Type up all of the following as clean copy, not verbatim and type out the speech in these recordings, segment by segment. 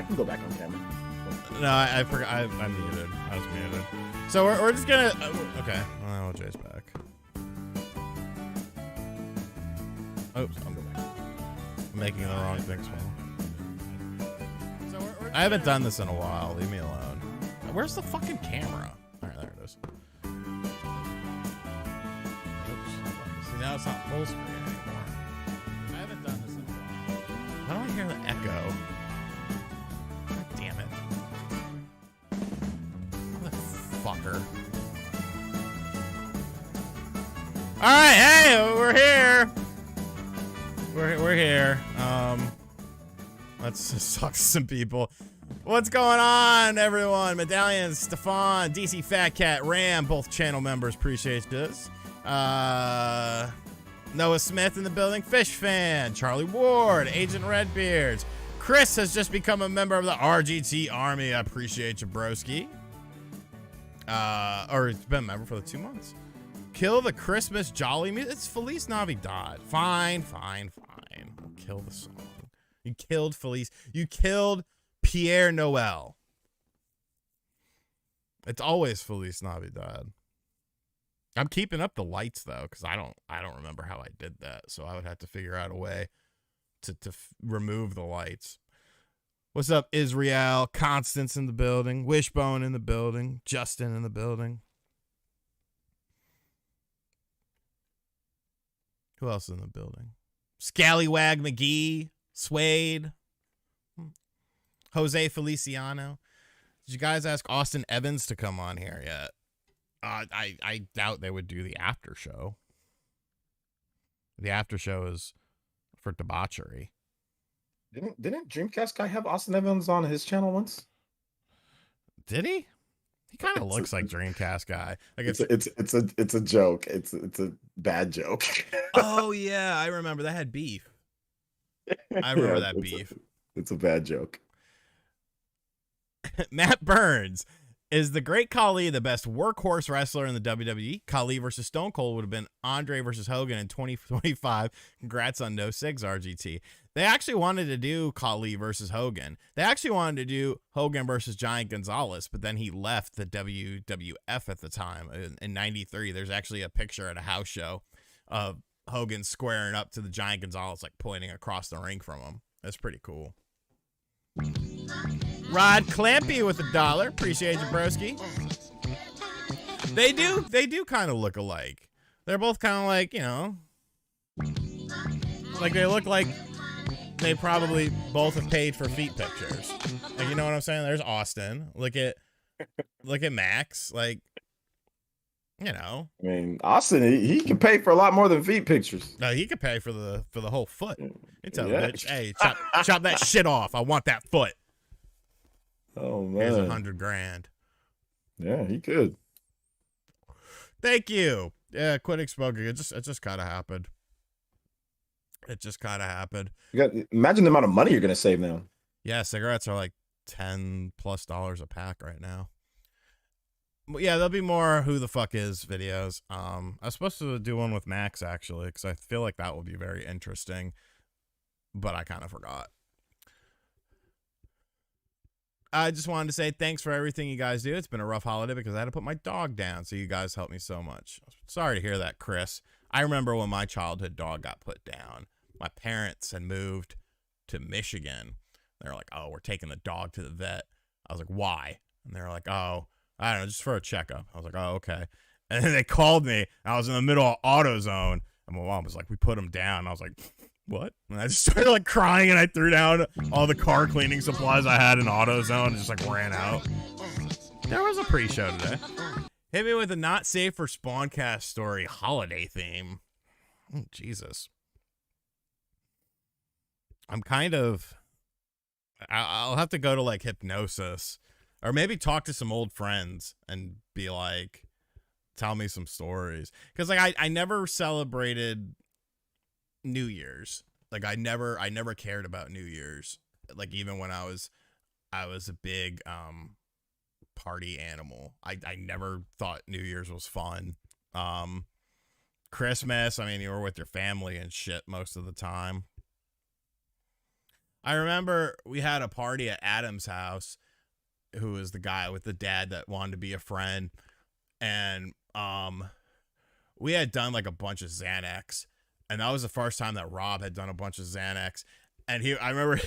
can go back on camera. No, I forgot. I'm muted. I was muted. So we're just gonna. Okay. Oh, Jay's back. Oops. I'll go back. I'm making the wrong thing small. So I haven't done this in a while. Leave me alone. Where's the fucking camera? All right, there it is. Oops. See, now it's not full screen anymore. I haven't done this in a while. Why do I hear the echo? God damn it. Fucker. All right, hey, we're here. We're here. Let's just talk to some people. What's going on, everyone? Medallions, Stefan, DC Fat Cat, Ram, both channel members. Appreciate this. Noah Smith in the building. Fish Fan, Charlie Ward, Agent Redbeards. Chris has just become a member of the RGT Army. I appreciate you, broski. Or it's been a member for the 2 months. Kill the Christmas Jolly music. It's Feliz Navidad. Fine. We'll kill the song. You killed Feliz. You killed Pierre Noel. It's always Feliz Navidad. I'm keeping up the lights though, because I don't remember how I did that. So I would have to figure out a way to remove the lights. What's up, Israel? Constance in the building. Wishbone in the building. Justin in the building. Who else is in the building? Scallywag McGee. Suede. Jose Feliciano. Did you guys ask Austin Evans to come on here yet? I doubt they would do the after show. The after show is for debauchery. Didn't Dreamcast guy have Austin Evans on his channel once? Did he? He kind of looks like Dreamcast guy. Like it's a joke. It's a bad joke. Oh yeah, I remember that had beef. I remember that beef. It's a bad joke. Matt Burns. Is the Great Khali the best workhorse wrestler in the WWE? Khali versus Stone Cold would have been Andre versus Hogan in 2025. Congrats on No Sigs, RGT. They actually wanted to do Khali versus Hogan. They actually wanted to do Hogan versus Giant Gonzalez, but then he left the WWF at the time. In 93, there's actually a picture at a house show of Hogan squaring up to the Giant Gonzalez, like pointing across the ring from him. That's pretty cool. Rod Clampy with $1. Appreciate you, broski. They do kind of look alike. They're both kind of like, you know, like they look like they probably both have paid for feet pictures. Like, you know what I'm saying? There's Austin. Look at Max. Like, you know. I mean, Austin, he can pay for a lot more than feet pictures. No, he could pay for the whole foot. You tell the bitch, hey, chop that shit off. I want that foot. Oh man, here's $100,000. Yeah, he could. Thank you. Yeah, quit smoking. It just kind of happened. It just kind of happened. Imagine the amount of money you're gonna save now. Yeah, cigarettes are like $10+ a pack right now. But yeah, there'll be more who the fuck is videos. I was supposed to do one with Max actually, because I feel like that will be very interesting, but I kind of forgot. I just wanted to say thanks for everything you guys do. It's been a rough holiday because I had to put my dog down, so you guys helped me so much. Sorry to hear that, Chris. I remember when my childhood dog got put down. My parents had moved to Michigan. They were like, oh, we're taking the dog to the vet. I was like, why? And they were like, oh, I don't know, just for a checkup. I was like, oh, okay. And then they called me. I was in the middle of AutoZone, and my mom was like, we put him down. I was like, what? And I just started like crying, and I threw down all the car cleaning supplies I had in AutoZone and just like ran out. There was a pre-show today. Hit me with a not safe for Spawncast story holiday theme. Oh, Jesus. I'm kind of... I'll have to go to like hypnosis or maybe talk to some old friends and be like, tell me some stories. Because like I never celebrated New Year's. Like I never cared about New Year's. Like even when I was a big party animal. I never thought New Year's was fun. Christmas, I mean, you were with your family and shit most of the time. I remember we had a party at Adam's house, who was the guy with the dad that wanted to be a friend, and we had done like a bunch of Xanax, and that was the first time that Rob had done a bunch of Xanax. And I remember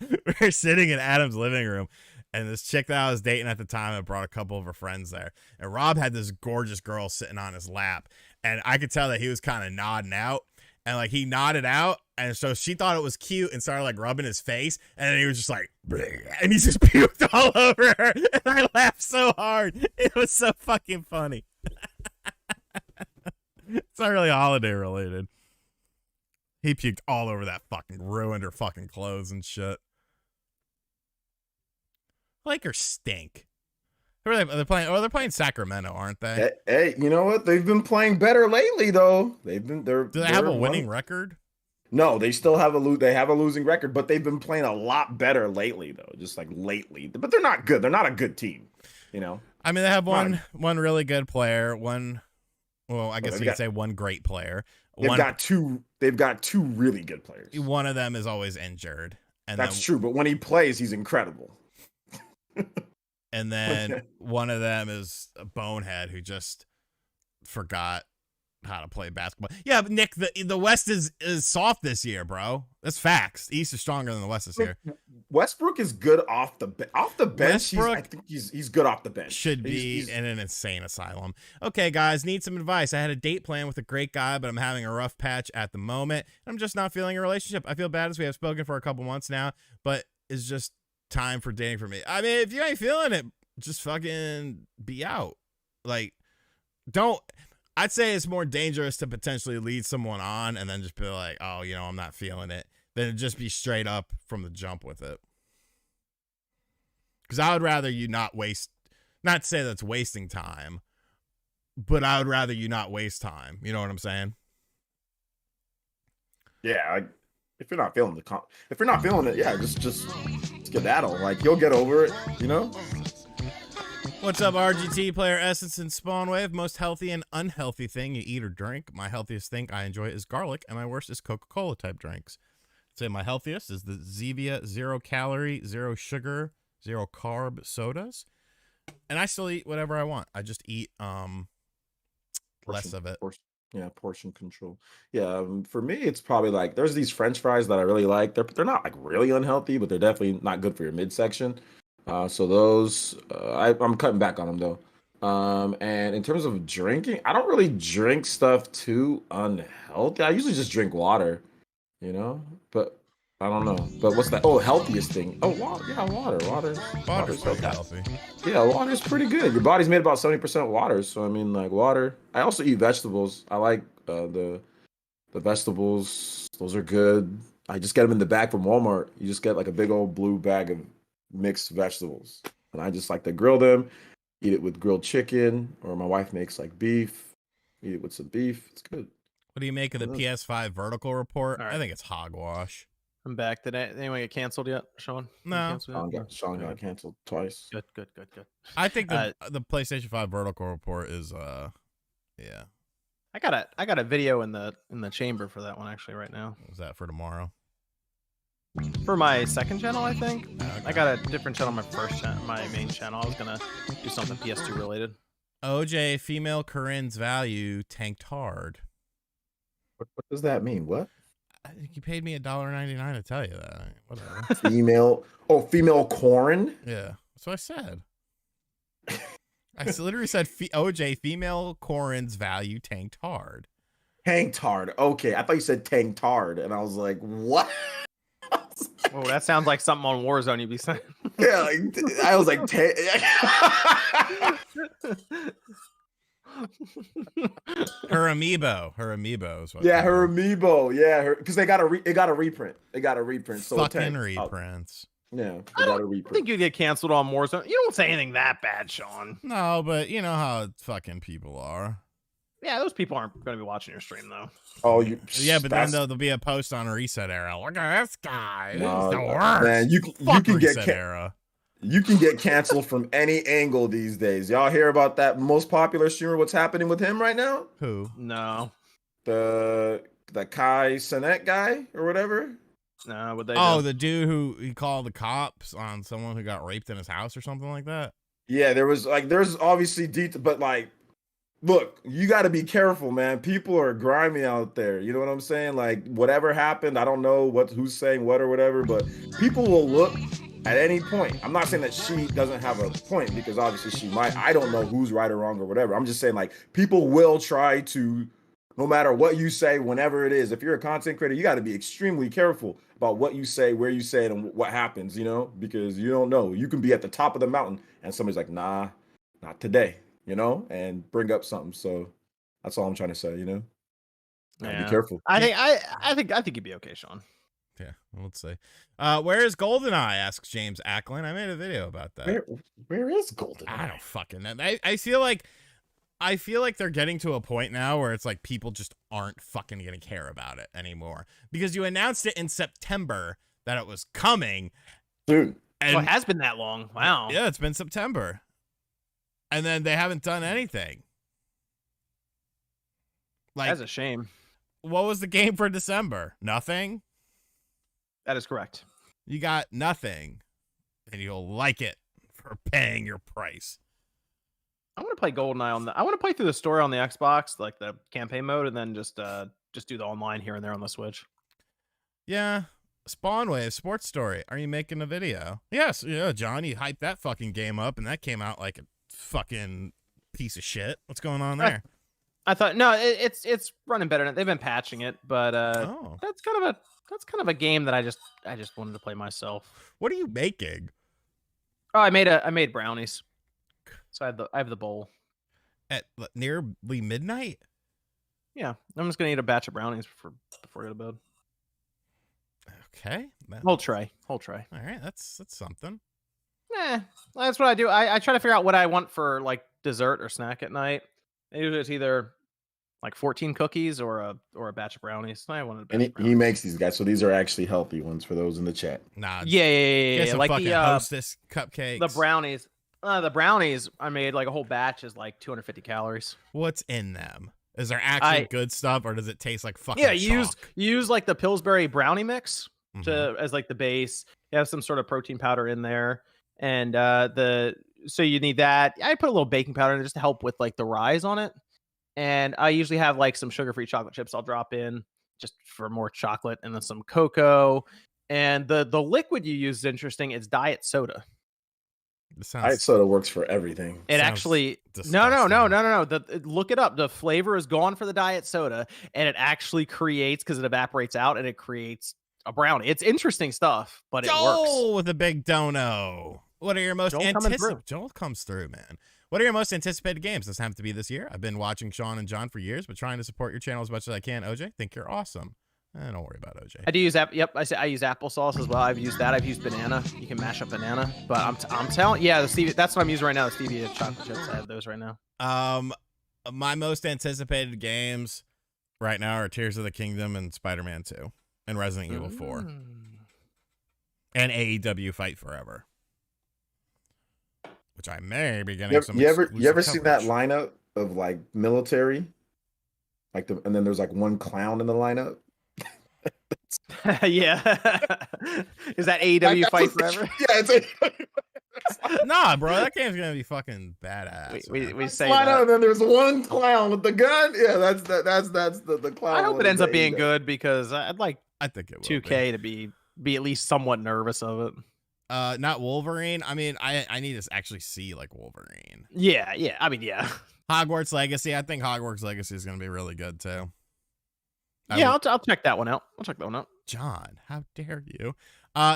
we were sitting in Adam's living room, and this chick that I was dating at the time had brought a couple of her friends there, and Rob had this gorgeous girl sitting on his lap, and I could tell that he was kind of nodding out, and like he nodded out, and so she thought it was cute and started like rubbing his face, and then he was just like, bleh, and he just puked all over her, and I laughed so hard. It was so fucking funny. It's not really holiday related. He puked all over that fucking, ruined her fucking clothes and shit. Lakers stink. They're playing Sacramento, aren't they? Hey, you know what? They've been playing better lately, though. Do they have a winning record? No, they still have they have a losing record, but they've been playing a lot better lately, though. Just like lately, but they're not good. They're not a good team, you know. I mean, they have one really good player, well, I guess you could say one great player. They've got two really good players. One of them is always injured, and that's true. But when he plays, he's incredible. And then one of them is a bonehead who just forgot how to play basketball. Yeah, but Nick, the West is soft this year, bro. That's facts. The East is stronger than the West this year. Westbrook is good off the bench. I think he's good off the bench. Should be in an insane asylum. Okay, guys, need some advice. I had a date plan with a great guy, but I'm having a rough patch at the moment. I'm just not feeling a relationship. I feel bad as we have spoken for a couple months now, but it's just time for dating for me. I mean, if you ain't feeling it, just fucking be out. Like, I'd say it's more dangerous to potentially lead someone on and then just be like, oh, you know, I'm not feeling it, than just be straight up from the jump with it. Because I would rather you not to say that's wasting time, but I would rather you not waste time. You know what I'm saying? Yeah, if you're not feeling it, yeah, just skedaddle. Like, you'll get over it, you know? What's up, RGT player Essence and Spawnwave? Most healthy and unhealthy thing you eat or drink. My healthiest thing I enjoy is garlic, and my worst is Coca-Cola type drinks. I'd say my healthiest is the Zevia 0 calorie, 0 sugar, 0 carb sodas. And I still eat whatever I want. I just eat less of it. Portion control. Yeah, for me, it's probably like there's these French fries that I really like. They're not like really unhealthy, but they're definitely not good for your midsection. So those, I'm cutting back on them though. And in terms of drinking, I don't really drink stuff too unhealthy. I usually just drink water, you know. But I don't know. But what's that? Oh, healthiest thing. Oh, water. Yeah, water. Water's so healthy. Yeah, water's pretty good. Your body's made about 70% water. So I mean, like, water. I also eat vegetables. I like the vegetables. Those are good. I just get them in the bag from Walmart. You just get like a big old blue bag of mixed vegetables, and I just like to grill them, eat it with grilled chicken, or my wife makes like beef, eat it with some beef. It's good. What do you make of the PS5 vertical report? Right. I think it's hogwash. I'm back. Did anyone get canceled yet, Sean? No. Sean got canceled twice. Good. I think the PlayStation 5 vertical report is yeah. I got a video in the chamber for that one actually right now. Is that for tomorrow? For my second channel, I think. Okay. I got a different channel on my main channel. I was gonna do something PS2 related. OJ, female Corinne's value tanked hard. What does that mean? What? I think you paid me $1.99 to tell you that. Whatever. female Corin? Yeah, that's what I said. I literally said OJ, female Corinne's value tanked hard. Tanked hard. Okay, I thought you said tanked hard, and I was like, what? Oh, that sounds like something on Warzone you'd be saying. Yeah, like, I was like, her amiibo is what her amiibo, yeah, because it got a reprint. So fucking reprints. Yeah, they got a I reprint. think you'd get canceled on Warzone. You don't say anything that bad, Sean. No, but you know how fucking people are. Yeah, those people aren't going to be watching your stream though. Oh, yeah, but then there'll be a post on Reset Era. Look at this guy. No, he's the worst. Man, you can Reset Era. You can get canceled from any angle these days. Y'all hear about that most popular streamer? What's happening with him right now? Who? No. The Kai Cenat guy or whatever. What they Oh, do? the dude who he called the cops on someone who got raped in his house or something like that. Yeah, there's obviously detail, but like, look, you got to be careful, man. People are grimy out there. You know what I'm saying? Like, whatever happened, I don't know who's saying what or whatever, but people will look at any point. I'm not saying that she doesn't have a point, because obviously she might. I don't know who's right or wrong or whatever. I'm just saying, like, people will try to, no matter what you say, whenever it is. If you're a content creator, you got to be extremely careful about what you say, where you say it, and what happens, because you don't know. You can be at the top of the mountain and somebody's like, nah, not today, and bring up something. So that's all I'm trying to say, Yeah. Be careful. I think you'd be okay, Sean. Yeah, let's see. Where is GoldenEye? Asks James Acklin. I made a video about that. Where is GoldenEye? I don't fucking know. I feel like they're getting to a point now where it's like people just aren't fucking gonna care about it anymore, because you announced it in September that it was coming. Dude. And it has been that long. Wow. Yeah, it's been September. And then they haven't done anything. Like, that's a shame. What was the game for December? Nothing? That is correct. You got nothing. And you'll like it for paying your price. I want to play GoldenEye I want to play through the story on the Xbox, like the campaign mode, and then just do the online here and there on the Switch. Yeah. Spawnwave Sports Story. Are you making a video? Yes. Yeah, John, you hyped that fucking game up, and that came out like a fucking piece of shit. What's going on there? I thought it's running better. They've been patching it, but that's kind of a game that I just wanted to play myself. What are you making? Oh, I made brownies. So I have the bowl. At nearly midnight? Yeah, I'm just gonna eat a batch of brownies before I go to bed. Okay. Whole tray. All right, that's something. That's what I do. I try to figure out what I want for like dessert or snack at night. Usually it's either like 14 cookies or a batch of brownies. I wanted a batch of brownies. He makes these guys, so these are actually healthy ones for those in the chat. Nah. Yeah. Like the Hostess cupcakes. The brownies. The brownies I made, like a whole batch, is like 250 calories. What's in them? Is there actually good stuff, or does it taste like fucking chalk? Use like the Pillsbury brownie mix as like the base. You have some sort of protein powder in there, and so you need that. I put a little baking powder in just to help with like the rise on it, and I usually have like some sugar-free chocolate chips I'll drop in just for more chocolate, and then some cocoa. And the liquid you use is interesting. It's diet soda. Diet soda works for everything. It actually no. Look it up. The flavor is gone for the diet soda, and it actually creates, because it evaporates out, and it creates a brownie. It's interesting stuff, but it works. With a big dono. What are your most anticipated? Joel comes through, man. What are your most anticipated games? Doesn't have to be this year. I've been watching Sean and John for years, but trying to support your channel as much as I can. OJ, think you're awesome. Don't worry about OJ. I do use I use applesauce as well. I've used that. I've used banana. You can mash up banana. But I'm telling, the stevia. That's what I'm using right now. The stevia chocolate chips. I have those right now. My most anticipated games right now are Tears of the Kingdom and Spider-Man 2 and Resident Evil 4 and AEW Fight Forever, which I may be getting some. You ever seen that lineup of like military, and then there's like one clown in the lineup? Yeah. Is that AEW Fight Forever? Yeah, it's AEW. Nah, bro, that game's gonna be fucking badass. We say that. And then there's one clown with the gun. Yeah, that's the clown. I hope it ends up being good, because I think it will 2K to be at least somewhat nervous of it. Not Wolverine. I mean, I need to actually see like Wolverine. Yeah. I mean, yeah. Hogwarts Legacy. I think Hogwarts Legacy is gonna be really good too. I'll check that one out. John, how dare you?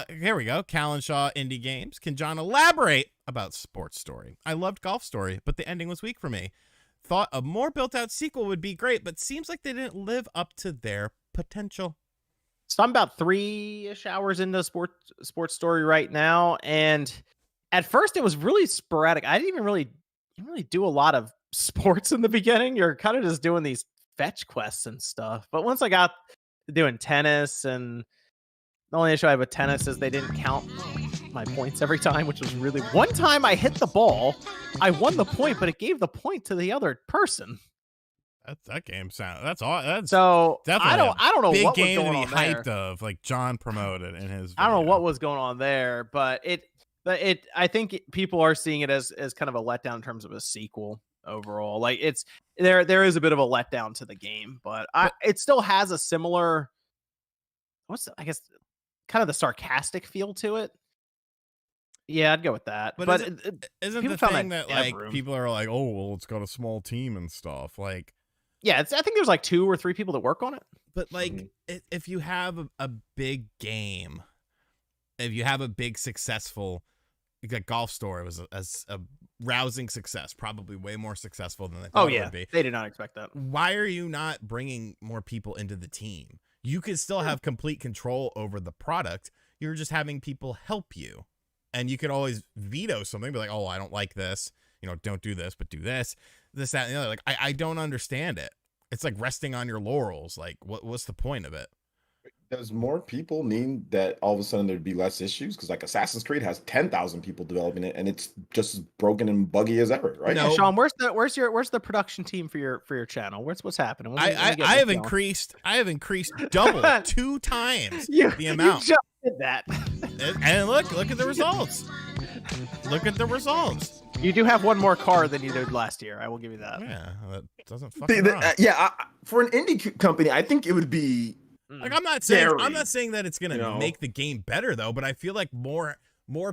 Here we go. Callan Shaw Indie Games. Can John elaborate about Sports Story? I loved Golf Story, but the ending was weak for me. Thought a more built-out sequel would be great, but seems like they didn't live up to their potential. So I'm about 3-ish hours into Sports Story right now, and at first it was really sporadic. I didn't really do a lot of sports in the beginning. You're kind of just doing these fetch quests and stuff. But once I got doing tennis, and the only issue I have with tennis is they didn't count my points every time, which was really, one time I hit the ball, I won the point, but it gave the point to the other person. That game sound. That's all. That's So definitely I don't know big what was game to going be on there. hyped of. Like John promoted in his. I don't know video. what was going on there, but I think people are seeing it as kind of a letdown in terms of a sequel overall. Like there is a bit of a letdown to the game, but it still has a similar, I guess kind of the sarcastic feel to it. Yeah, I'd go with that. But isn't the thing that like people are like, oh well, it's got a small team and stuff. Like, yeah, I think there's like 2 or 3 people that work on it. But like, if you have a big game, if you have a big successful, like Golf Story was a rousing success, probably way more successful than they thought it would be. They did not expect that. Why are you not bringing more people into the team? You could still have complete control over the product. You're just having people help you. And you could always veto something, be like, oh, I don't like this. You know, don't do this, but do this, that, and the other. Like, I don't understand it. It's like resting on your laurels. Like, what's the point of it? Does more people mean that all of a sudden there'd be less issues? Because like Assassin's Creed has 10,000 people developing it, and it's just as broken and buggy as ever, right? No, Sean, where's the production team for your channel? What's happening? I have increased double 2 times the amount. You just did that. And look at the results. Look at the results. You do have one more car than you did last year. I will give you that. Yeah, that doesn't fucking wrong. For an indie company, I think it would be like I'm not saying that it's gonna make the game better though, but I feel like more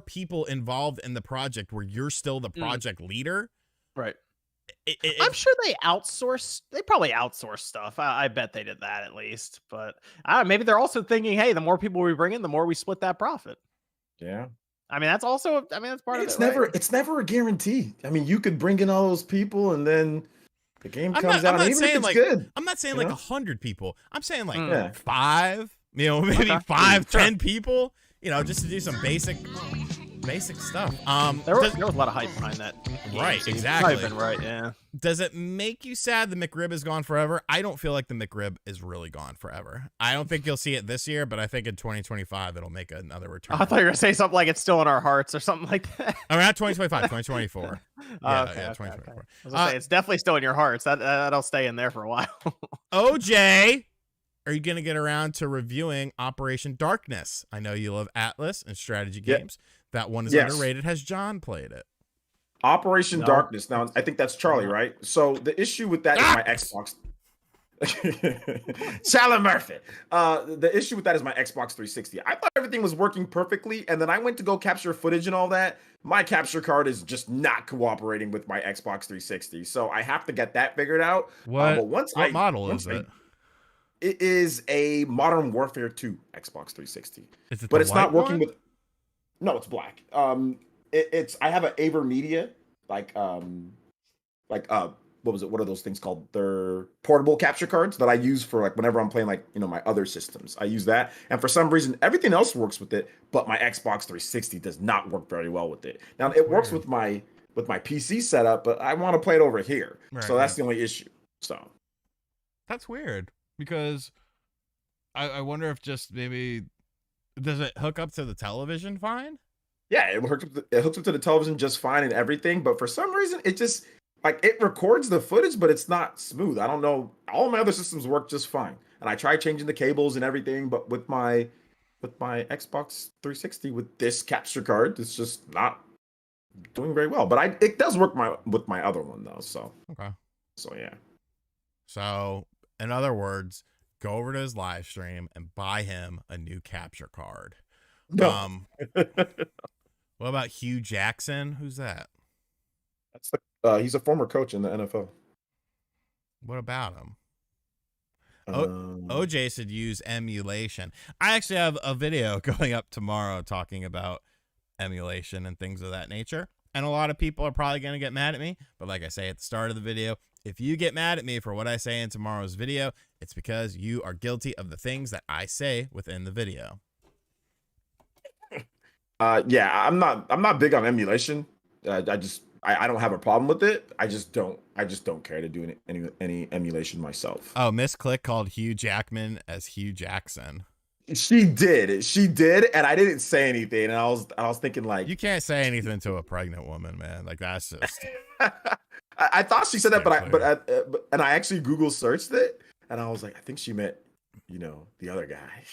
people involved in the project where you're still the project leader. Right. I'm sure they probably outsource stuff. I bet they did that at least, but maybe they're also thinking, hey, the more people we bring in, the more we split that profit. Yeah. I mean, that's part of it. It's never a guarantee. I mean, you could bring in all those people and then the game comes out. Even if it's good. I'm not saying like 100 people. I'm saying like 5, maybe 10 people, just to do some basic stuff. There was a lot of hype behind that. Right, exactly. Been right, yeah. Does it make you sad the McRib is gone forever? I don't feel like the McRib is really gone forever. I don't think you'll see it this year, but I think in 2025 it'll make another return. I thought you were gonna say something like it's still in our hearts or something like that. I mean, not 2025, 2024. Yeah, 2024. Okay. I was gonna say it's definitely still in your hearts. That'll stay in there for a while. OJ, are you gonna get around to reviewing Operation Darkness? I know you love Atlas and strategy games. That one is underrated. Has John played it? Operation Darkness. Now, I think that's Charlie, right? So the issue with that is my Xbox. Charlie Murphy. The issue with that is my Xbox 360. I thought everything was working perfectly, and then I went to go capture footage and all that. My capture card is just not cooperating with my Xbox 360, so I have to get that figured out. What model is it? It is a Modern Warfare 2 Xbox 360. Is it but it's not working with. No, it's black. It's I have an AverMedia, what was it? What are those things called? They're portable capture cards that I use for like whenever I'm playing my other systems. I use that, and for some reason everything else works with it, but my Xbox 360 does not work very well with it. Now it works with my PC setup, but I want to play it over here, so that's the only issue. So that's weird because I wonder if just maybe. Does it hook up to the television fine? Yeah, it hooks up to the television just fine and everything, but for some reason it just it records the footage, but it's not smooth. I don't know. All of my other systems work just fine, and I tried changing the cables and everything, but with my Xbox 360 with this capture card, it's just not doing very well. But it does work with my other one though. So okay. So yeah. So in other words, go over to his live stream and buy him a new capture card. No. What about Hugh Jackson? Who's that? That's he's a former coach in the NFL. What about him? OJ said use emulation. I actually have a video going up tomorrow talking about emulation and things of that nature. And a lot of people are probably going to get mad at me. But like I say at the start of the video, if you get mad at me for what I say in tomorrow's video, it's because you are guilty of the things that I say within the video. Yeah, I'm not big on emulation. I don't have a problem with it. I just don't care to do any emulation myself. Oh, Miss Click called Hugh Jackman as Hugh Jackson. She did, and I didn't say anything. And I was thinking like, You can't say anything to a pregnant woman, man. Like that's just. I thought she said that, Clear. and I actually Google searched it, and I was like, I think she meant, the other guy.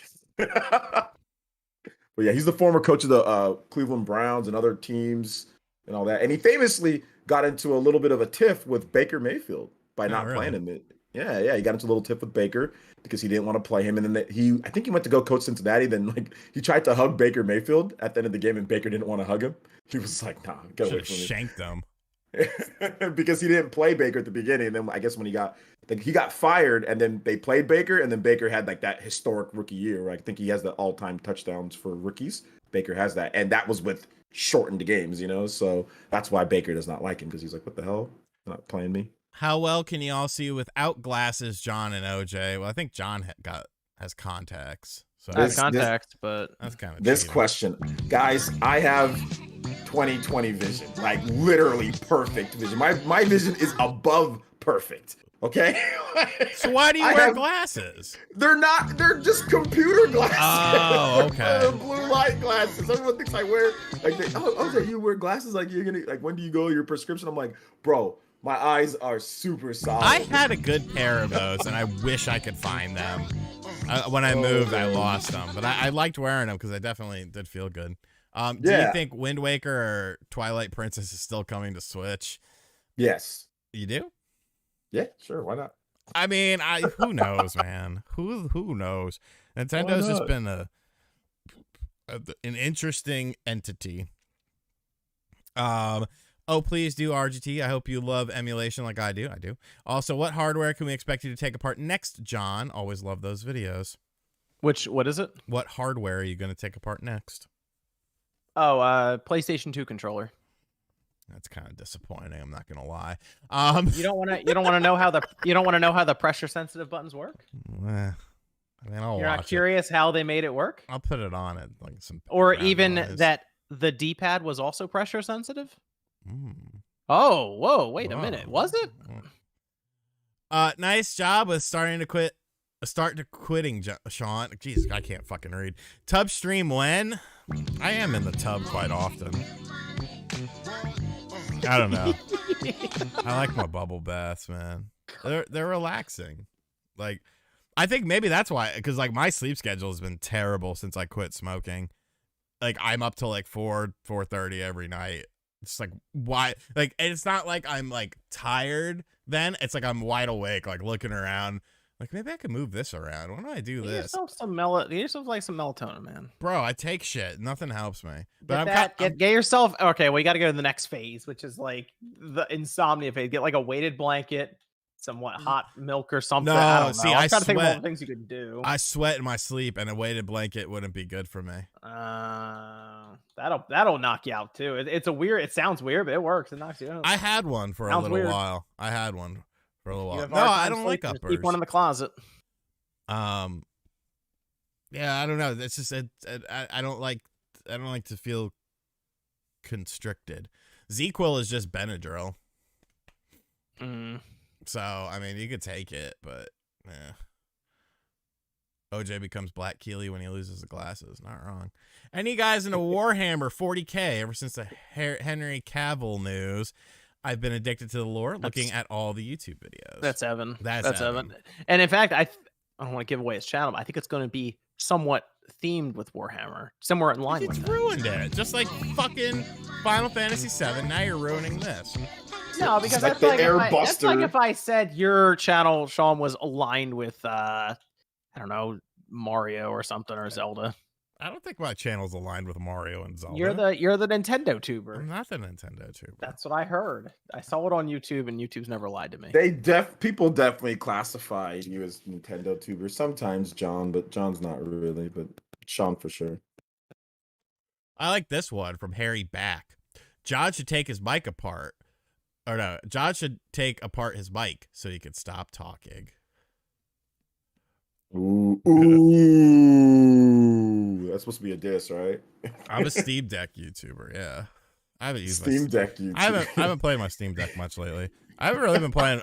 But yeah, he's the former coach of the Cleveland Browns and other teams and all that. And he famously got into a little bit of a tiff with Baker Mayfield by not really? playing him. Yeah, he got into a little tiff with Baker because he didn't want to play him. And then I think he went to go coach Cincinnati. Then like he tried to hug Baker Mayfield at the end of the game, and Baker didn't want to hug him. He was like, "Nah, get away Should have from me." shanked them. Because he didn't play Baker at the beginning. And then I guess when he got fired, and then they played Baker, and then Baker had like that historic rookie year where I think he has the all-time touchdowns for rookies. Baker has that, and that was with shortened games, So that's why Baker does not like him, because he's like, "What the hell? You're not playing me." How well can you all see without glasses, John and OJ? Well, I think John has contacts. So I have contacts, but that's kind of this question, guys. I have 20/20 vision, like literally perfect vision. My vision is above perfect. Okay. So why do you wear glasses? They're not. They're just computer glasses. Oh, okay. Blue light glasses. Everyone thinks I wear like. OJ, you wear glasses? Like you're gonna like when do you go your prescription? I'm like, bro, my eyes are super solid. I had a good pair of those, and I wish I could find them. When I moved, I lost them, but I liked wearing them because I definitely did feel good. Do you think Wind Waker or Twilight Princess is still coming to Switch? Yes. You do? Yeah, sure. Why not? I mean, who knows, man? Who knows? Nintendo's just been an interesting entity. Oh, please do RGT. I hope you love emulation like I do. I do. Also, what hardware can we expect you to take apart next, John? Always love those videos. What is it? What hardware are you going to take apart next? Oh, PlayStation 2 controller. That's kind of disappointing. I'm not gonna lie. You don't want to know how the pressure sensitive buttons work. I mean, You're not curious how they made it work. I'll put it on it like some. Or even that the D-pad was also pressure sensitive. Oh, whoa! Wait a minute. Was it? Nice job with starting to quit. Start to quitting, Sean. Jeez, I can't fucking read. Tub stream when? I am in the tub quite often. I don't know. I like my bubble baths, man. They're relaxing. Like, I think maybe that's why, because like my sleep schedule has been terrible since I quit smoking. Like I'm up till like 4:30 every night. It's like why? Like it's not like I'm like tired. Then it's like I'm wide awake, like looking around. Like maybe I could move this around. Why don't I do this? Get yourself like some melatonin, man. Bro, I take shit. Nothing helps me. But get yourself okay. Well, you got to go to the next phase, which is like the insomnia phase. Get like a weighted blanket, somewhat hot milk or something. No, I don't know. see, I trying to think of all sweat. the things you could do. I sweat in my sleep, and a weighted blanket wouldn't be good for me. That'll knock you out too. It sounds weird, but it works. It knocks you out. I had one for a little while. No, I don't like uppers. Keep one in the closet. Yeah, I don't know. It's just I don't like to feel constricted. ZQuil is just Benadryl. So I mean, you could take it, but yeah. OJ becomes Black Keely when he loses the glasses. Not wrong. Any guys into Warhammer 40K? Ever since the Henry Cavill news, I've been addicted to the lore, looking at all the YouTube videos. That's Evan. That's Evan. And in fact, I don't want to give away his channel, but I think it's going to be somewhat themed with Warhammer, somewhere in line with It's that. ruined it. Just like fucking Final Fantasy VII. Now you're ruining this. No, because that's like if I said your channel, Sean, was aligned with, I don't know, Mario or something, or Zelda. I don't think my channel's aligned with Mario and Zelda. You're the Nintendo tuber. I'm not the Nintendo tuber. That's what I heard. I saw it on YouTube, and YouTube's never lied to me. People definitely classify you as Nintendo tuber. Sometimes John, but John's not really. But Sean for sure. I like this one from Harry Back. John should take his bike apart. Or no, John should take apart his bike so he could stop talking. Ooh, that's supposed to be a diss, right? I'm a Steam Deck YouTuber. Yeah, I haven't used Steam Deck YouTuber. I haven't played my Steam Deck much lately. I haven't really been playing.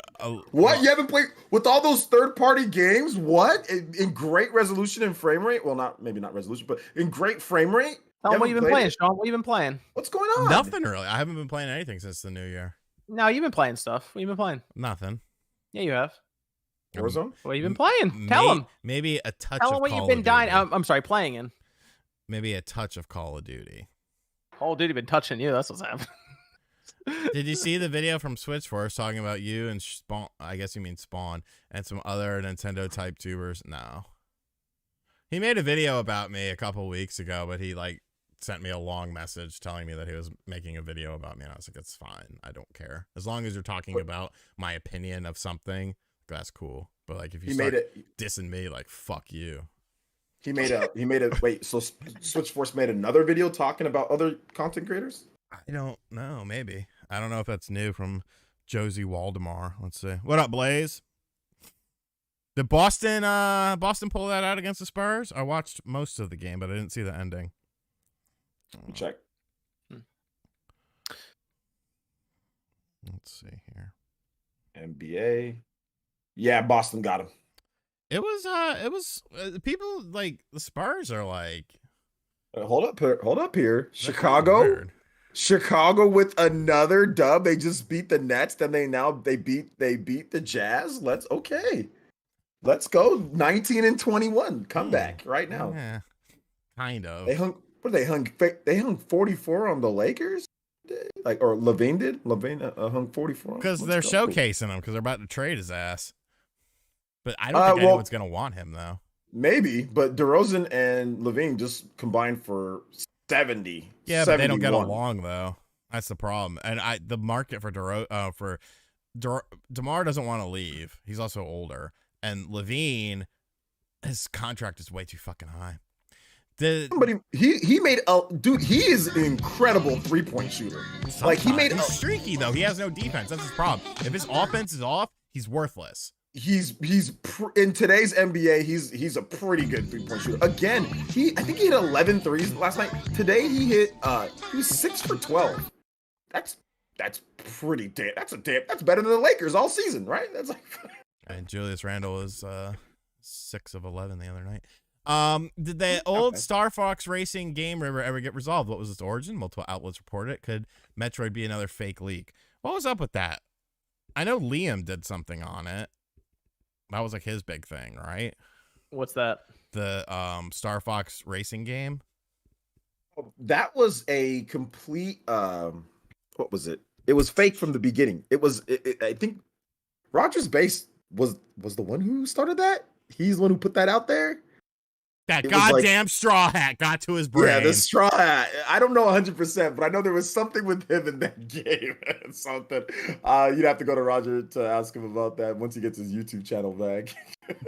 What? You haven't played with all those third-party games? What? In great resolution and frame rate? Well, maybe not resolution, but in great frame rate? Tell them what you've been playing, Sean. What you been playing? What's going on? Nothing really. I haven't been playing anything since the new year. No, you've been playing stuff. What you been playing? Nothing. Yeah, you have. Warzone? What you been playing? Tell them. Maybe a touch Tell of them what Call you've been of Duty. I'm sorry, playing in. Maybe a touch of Call of Duty. Call of Duty been touching you. That's what's happening. Did you see the video from Switchforce talking about you and Spawn? I guess you mean Spawn and some other Nintendo type tubers. No. He made a video about me a couple weeks ago, but he like sent me a long message telling me that he was making a video about me, and I was like, it's fine. I don't care. As long as you're talking about my opinion of something, that's cool. But like if you start dissing me, like fuck you. He made a wait, so Switchforce made another video talking about other content creators? I don't know, maybe. I don't know if that's new from Josie Waldemar. Let's see. What up, Blaze? Did Boston pull that out against the Spurs? I watched most of the game, but I didn't see the ending. Check. Let's see here. NBA. Yeah, Boston got him. It was people like the Spurs are like hold up here. Chicago with another dub. They just beat the Nets, then they beat the Jazz. Let's go 19-21 comeback right now. Yeah, kind of. They hung 44 on the Lakers, like, or Levine did. Levine hung 44 because they're showcasing him because they're about to trade his ass. But I don't think anyone's gonna want him though. Maybe, but DeRozan and Levine just combined for 70. Yeah, but they don't get along though. That's the problem. And the market for DeMar doesn't want to leave. He's also older, and Levine, his contract is way too fucking high. He made he is an incredible 3-point shooter. Sometimes. Like he's streaky though. He has no defense. That's his problem. If his offense is off, he's worthless. He's in today's NBA, he's a pretty good 3-point shooter. Again, I think he hit 11 threes last night. Today he was 6 for 12. That's pretty damn. That's better than the Lakers all season, right? That's like. And Julius Randle was 6 of 11 the other night. Did the old Star Fox Racing game ever get resolved? What was its origin? Multiple outlets reported it. Could Metroid be another fake leak? What was up with that? I know Liam did something on it. That was like his big thing, right? What's that? The Star Fox Racing game. That was a complete. What was it? It was fake from the beginning. I think Roger's Base was the one who started that. He's the one who put that out there. That goddamn straw hat got to his brain. Yeah, the straw hat. I don't know 100%, but I know there was something with him in that game. Something. You'd have to go to Roger to ask him about that once he gets his YouTube channel back.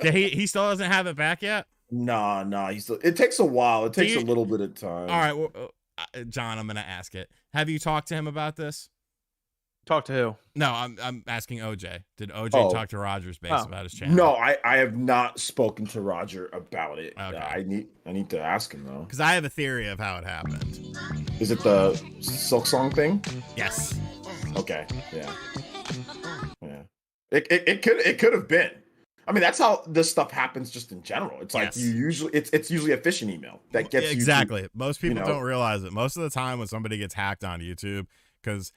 He still doesn't have it back yet? No. It takes a while. It takes a little bit of time. All right, well, John, I'm going to ask it. Have you talked to him about this? Talk to who? No, I'm asking OJ. Did OJ talk to Roger's Base about his channel? No, I have not spoken to Roger about it. Okay. I need to ask him though. Because I have a theory of how it happened. Is it the Silk Song thing? Yes. Okay. Yeah. It could have been. I mean, that's how this stuff happens just in general. It's like you usually it's usually a phishing email that gets exactly. YouTube, most people don't realize it. Most of the time when somebody gets hacked on YouTube, because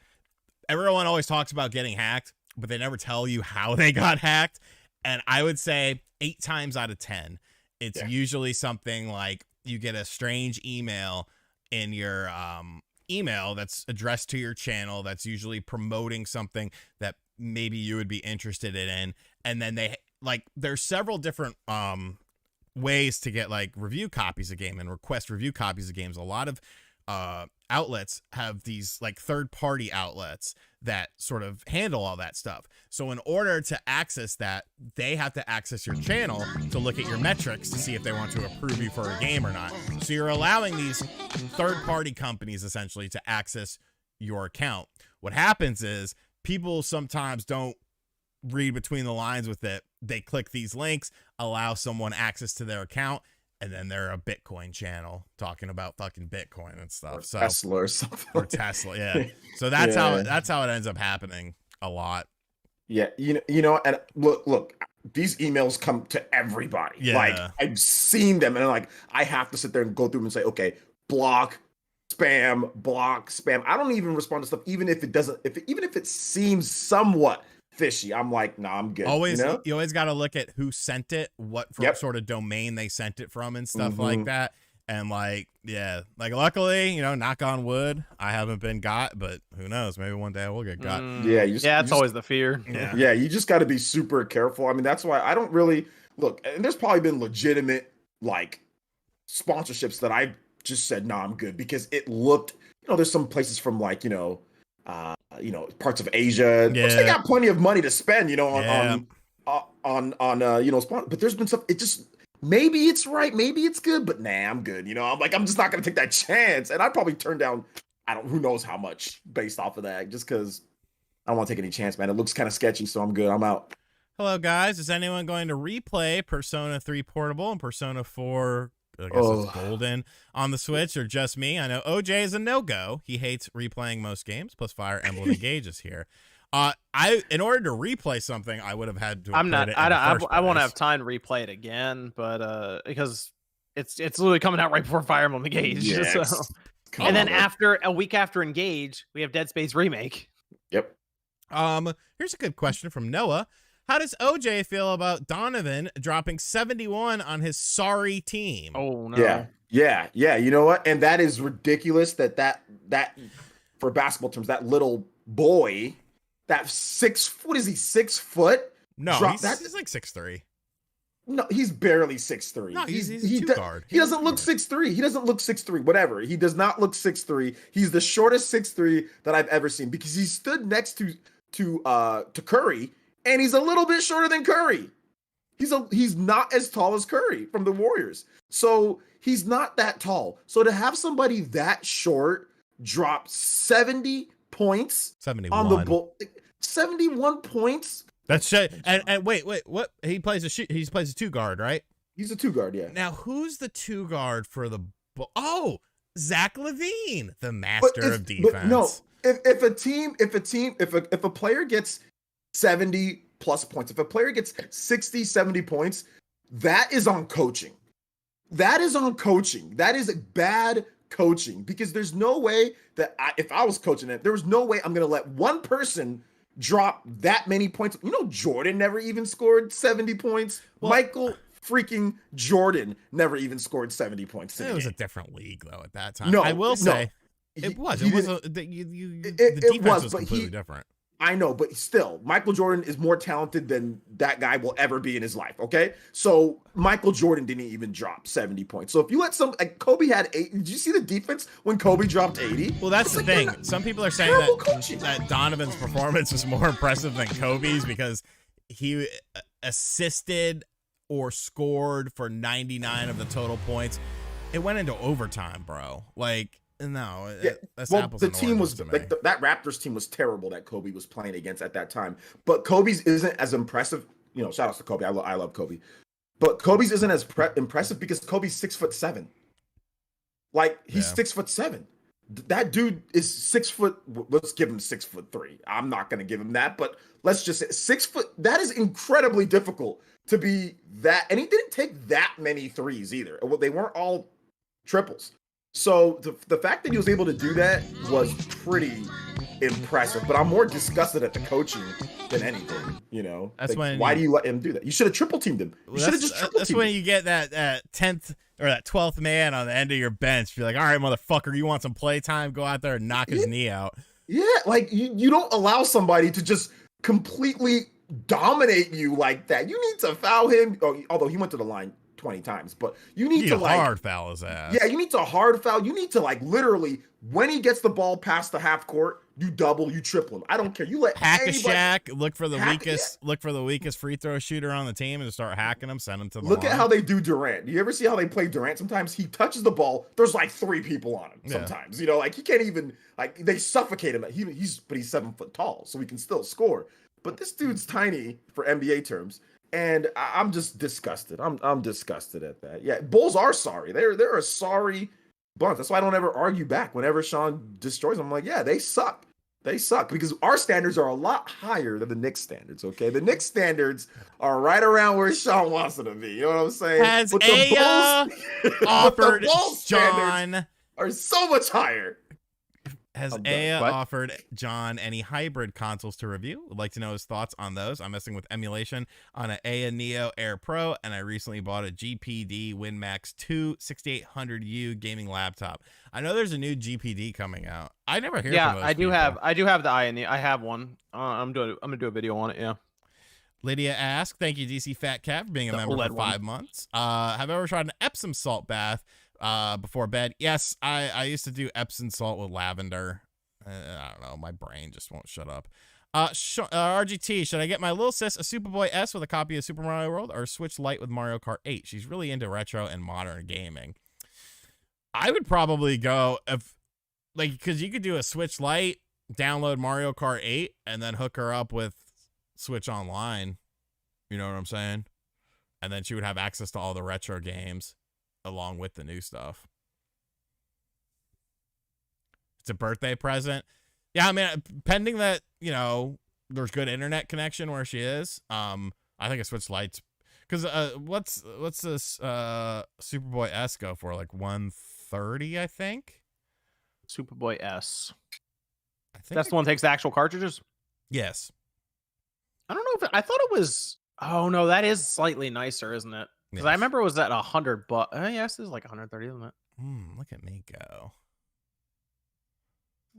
everyone always talks about getting hacked, but they never tell you how they got hacked. And I would say 8 times out of 10, it's usually something like you get a strange email in your email that's addressed to your channel that's usually promoting something that maybe you would be interested in. And then there's several different ways to get like review copies of game and request review copies of games. A lot of outlets have these like third-party outlets that sort of handle all that stuff. So in order to access that, they have to access your channel to look at your metrics to see if they want to approve you for a game or not. So you're allowing these third-party companies essentially to access your account. What happens is people sometimes don't read between the lines with it. They click these links, allow someone access to their account, and then they're a Bitcoin channel talking about fucking Bitcoin and stuff. Or Tesla or something. Or Tesla, yeah. So that's how it ends up happening a lot. Yeah, and look, these emails come to everybody. Yeah. Like I've seen them, and like I have to sit there and go through them and say, okay, block, spam. I don't even respond to stuff, even if it doesn't, even if it seems somewhat fishy. I'm like, nah, I'm good. You always got to look at who sent it, what sort of domain they sent it from, and stuff like that. And like, yeah, like luckily, knock on wood, I haven't been got, but who knows? Maybe one day I will get got. That's always the fear. Yeah, you just got to be super careful. I mean, that's why I don't really look. And there's probably been legitimate like sponsorships that I just said, nah, I'm good, because it looked, there's some places from like, parts of Asia, which they got plenty of money to spend, on but there's been stuff. It just. Maybe it's right, maybe it's good, but nah, I'm good. I'm like, I'm just not gonna take that chance. And I'd probably turn down, who knows how much based off of that, just because I don't want to take any chance, man. It looks kind of sketchy, so I'm good. I'm out. Hello, guys. Is anyone going to replay Persona 3 Portable and Persona 4, I guess it's Golden, on the Switch, or just me? I know OJ is a no-go. He hates replaying most games, plus Fire Emblem Engage is here. In order to replay something, I would have had to. I won't have time to replay it again, but because it's literally coming out right before Fire Emblem Engage. Yes. So. And then a week after Engage, we have Dead Space Remake. Yep. Here's a good question from Noah. How does OJ feel about Donovan dropping 71 on his sorry team? Oh no. Yeah. You know what? And that is ridiculous. That for basketball terms, that little boy. That 6 foot? No, he's like 6'3". No, he's barely 6'3". No, he's a two-guard. He doesn't look 6'3". He doesn't look 6'3", whatever. He does not look 6'3". He's the shortest 6'3" that I've ever seen, because he stood next to Curry, and he's a little bit shorter than Curry. He's not as tall as Curry from the Warriors. So he's not that tall. So to have somebody that short drop 70 points 71 on the ball, 71 points. That's shit. And wait, what? He plays a two guard, right? He's a two guard, yeah. Now, who's the two guard for the? Zach LaVine, the master of defense. But no, if a player gets 70 plus points, if a player gets 60, 70 points, that is on coaching. That is bad coaching, because there's no way that if I was coaching it, there was no way I'm going to let one person drop that many points. Jordan never even scored 70 points. Michael freaking Jordan never even scored 70 points. It was a different league though at that time. No, I will say it was. The defense was completely different. I know, but still, Michael Jordan is more talented than that guy will ever be in his life, okay? So Michael Jordan didn't even drop 70 points. So if you let Kobe had 80, did you see the defense when Kobe dropped 80? Well, that's the thing. Some people are saying that Donovan's performance was more impressive than Kobe's because he assisted or scored for 99 of the total points. It went into overtime, bro. No, that's apples and oranges to me. That Raptors team was terrible that Kobe was playing against at that time. But Kobe's isn't as impressive. Shout outs to Kobe. I love Kobe. But Kobe's isn't as impressive because Kobe's 6'7". He's 6'7". That dude is 6 foot. Let's give him 6'3". I'm not going to give him that, but let's just say 6 foot. That is incredibly difficult to be that. And he didn't take that many threes either. Well, they weren't all triples. So the fact that he was able to do that was pretty impressive, but I'm more disgusted at the coaching than anything. That's why do you let him do that? You should have triple teamed him. You should have just triple teamed. That's when you get that 10th or that 12th man on the end of your bench. You're like, all right, motherfucker, you want some play time? Go out there and knock his knee out. Yeah, you don't allow somebody to just completely dominate you like that. You need to foul him. Although he went to the line 20 times, but you need to hard foul his ass. Yeah, you need to hard foul. You need to literally, when he gets the ball past the half court, you double, you triple him. I don't care. You let hack a Shaq, look for the weakest free throw shooter on the team and just start hacking him, send him to the line. Look at how they do Durant. Do you ever see how they play Durant? Sometimes he touches the ball, there's 3 people on him. Sometimes, he can't even they suffocate him. He's 7 foot tall, so he can still score. But this dude's tiny for NBA terms. And I'm just disgusted. I'm disgusted at that. Yeah, Bulls are sorry. They're a sorry bunch. That's why I don't ever argue back. Whenever Sean destroys them, I'm like, yeah, they suck. They suck because our standards are a lot higher than the Knicks standards. Okay, the Knicks standards are right around where Sean wants them to be. You know what I'm saying? Has But Aya but offered the Bulls standards John? are so much higher. Has I'm done. Aya What? offered John any hybrid consoles to review? Would like to know his thoughts on those. I'm messing with emulation on an Aya Neo Air Pro, and I recently bought a GPD WinMax 2 6800U gaming laptop. I know there's a new GPD coming out. I never hear. Yeah, from those I do people. have the INE. I have one. I'm gonna do a video on it. Yeah. Lydia asked, "Thank you, DC Fat Cat, for being a The member OLED for one. 5 months. Have I ever tried an Epsom salt bath before bed? Yes, I used to do Epsom salt with lavender. I don't know, my brain just won't shut up. RGT, should I get my little sis a Superboy S with a copy of Super Mario World or Switch Lite with Mario Kart 8? She's really into retro and modern gaming. I would probably go because you could do a Switch Lite, download Mario Kart 8, and then hook her up with Switch Online. You know what I'm saying? And then she would have access to all the retro games along with the new stuff. It's a birthday present. Yeah, I mean, pending that, there's good internet connection where she is. I think a Switch Lite's because what's this Superboy S go for? Like 130, I think. Superboy S. I think That's the one that takes the actual cartridges. Yes. I don't know if I thought it was. Oh no, that is slightly nicer, isn't it? Because I remember it was at $100. Yes, this is like 130, isn't it? Look at me go.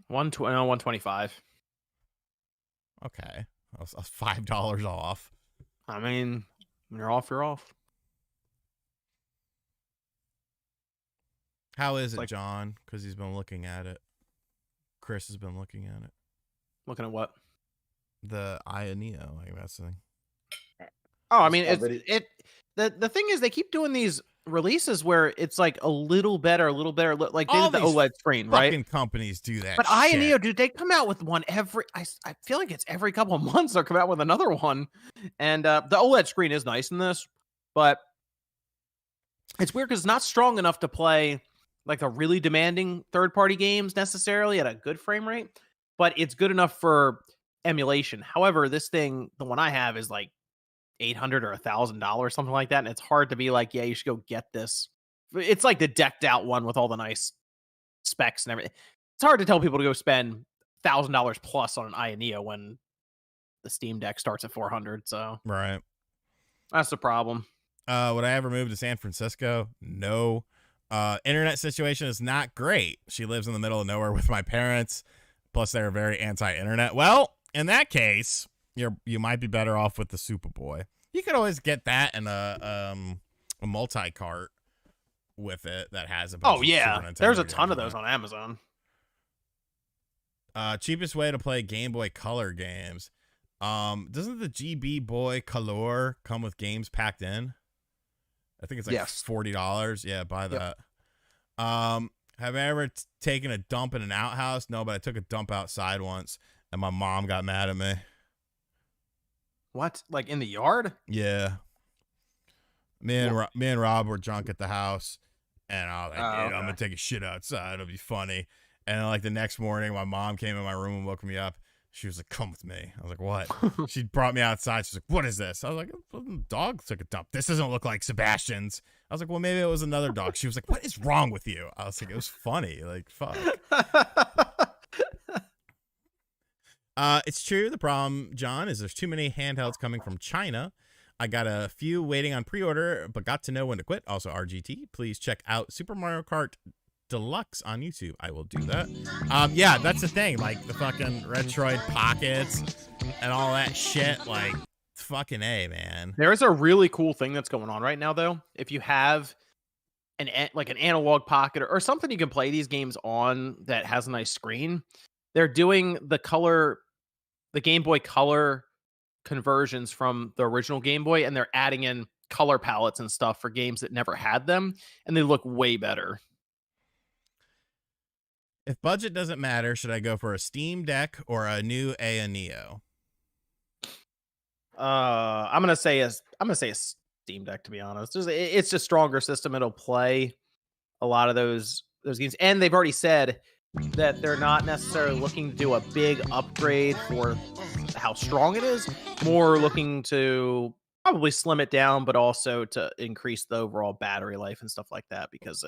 125. Okay, that's $5 off. I mean, when you're off, you're off. How is it, John? Because he's been looking at it. Chris has been looking at it. Looking at what? The Aya Neo, I'm guessing. Oh, I mean, the thing is, they keep doing these releases where it's like a little better. Like they did the OLED screen, right? Fucking companies do that. But Aya Neo, dude, they come out with one every. I feel like it's every couple of months they'll come out with another one, and the OLED screen is nice in this, but it's weird because it's not strong enough to play like the really demanding third-party games necessarily at a good frame rate, but it's good enough for emulation. However, this thing, the one I have, is like $800 or $1,000, something like that, and it's hard to be like, yeah, you should go get this. It's like the decked out one with all the nice specs and everything. It's hard to tell people to go spend $1,000 plus on an Aya Neo when the Steam Deck starts at $400. So right, that's the problem. Would I ever move to San Francisco? No. Internet situation is not great. She lives in the middle of nowhere with my parents. Plus, they're very anti-internet. Well, in that case, you might be better off with the Superboy. You could always get that and a multi-cart with it that has a bunch of Super Nintendo there's a ton games of those on Amazon. Cheapest way to play Game Boy Color games. Doesn't the GB Boy Color come with games packed in? I think it's like $40. Yeah, buy that. Have I ever taken a dump in an outhouse? No, but I took a dump outside once, and my mom got mad at me. What? Like in the yard? Yeah. Me and Rob were drunk at the house, and I was like, I'm gonna take a shit outside. It'll be funny. And like the next morning, my mom came in my room and woke me up. She was like, come with me. I was like, what? She brought me outside. She's like, what is this? I was like, dog took a dump. This doesn't look like Sebastian's. I was like, well, maybe it was another dog. She was like, what is wrong with you? I was like, it was funny. Like, fuck. It's true. The problem, John, is there's too many handhelds coming from China. I got a few waiting on pre-order, but got to know when to quit. Also, RGT, please check out Super Mario Kart Deluxe on YouTube. I will do that. Yeah, that's the thing. Like the fucking Retroid Pockets and all that shit. Like, fucking A, man. There is a really cool thing that's going on right now, though. If you have an analog pocket or something you can play these games on that has a nice screen, they're doing the Game Boy Color conversions from the original Game Boy, and they're adding in color palettes and stuff for games that never had them, and they look way better. If budget doesn't matter, should I go for a Steam Deck or a new Aya Neo? I'm gonna say a Steam Deck, to be honest. It's just stronger system. It'll play a lot of those games, and they've already said that they're not necessarily looking to do a big upgrade for how strong it is, more looking to probably slim it down, but also to increase the overall battery life and stuff like that, because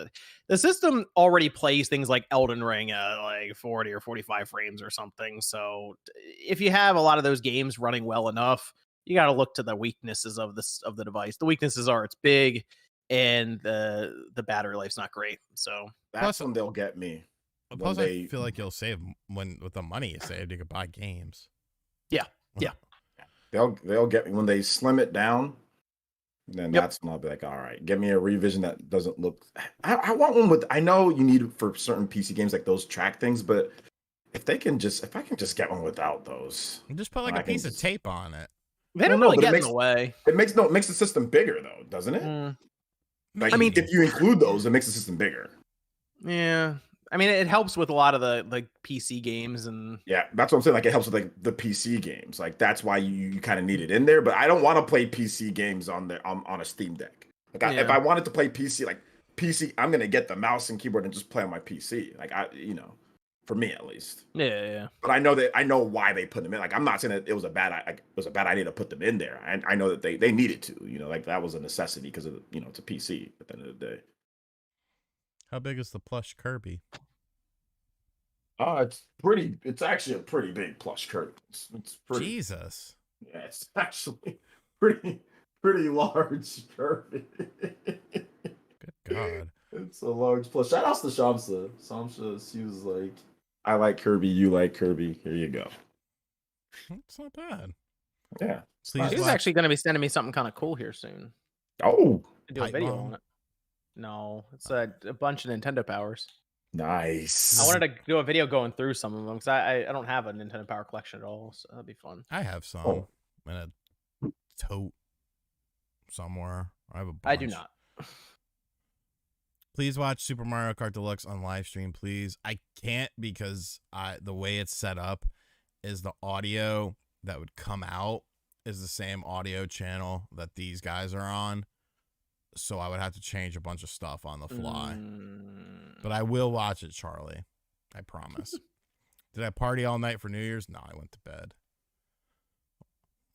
the system already plays things like Elden Ring at like 40 or 45 frames or something. So if you have a lot of those games running well enough, you got to look to the weaknesses of the device. The weaknesses are it's big and the battery life's not great. So That's when they'll get me. Plus, I feel like you'll save with the money you saved, you could buy games. Yeah. They'll get me when they slim it down. Then that's when I'll be like, all right, get me a revision that doesn't look. I want one with. I know you need it for certain PC games like those track things, but if I can just get one without those, and just put like a piece of tape on it. They don't really get in the way. It makes the system bigger though, doesn't it? Like, I mean, if you include those, it makes the system bigger. Yeah. I mean, it helps with a lot of the like PC games and that's what I'm saying. Like, it helps with like the PC games. Like, that's why you kind of need it in there. But I don't want to play PC games on a Steam Deck. Like, if I wanted to play PC, I'm gonna get the mouse and keyboard and just play on my PC. Like, for me at least. Yeah. But I know why they put them in. Like, I'm not saying that it was a bad idea to put them in there. I know that they needed to. Like, that was a necessity because of it's a PC at the end of the day. How big is the plush Kirby? It's actually a pretty big plush Kirby. It's pretty. Jesus. Yeah, it's actually pretty large Kirby. Good God. It's a large plush. Shout out to Shamsa. She was like, I like Kirby, you like Kirby. Here you go. It's not bad. Yeah. She's actually going to be sending me something kind of cool here soon. Oh. Do a video on it. No, it's a bunch of Nintendo powers. Nice. I wanted to do a video going through some of them because I don't have a Nintendo Power collection at all, so that'd be fun. I have some in a tote somewhere. I have a bunch. I do not. Please watch Super Mario Kart Deluxe on live stream, please. I can't because the way it's set up is the audio that would come out is the same audio channel that these guys are on. So I would have to change a bunch of stuff on the fly. But I will watch it, Charlie. I promise. Did I party all night for New Year's? No, I went to bed.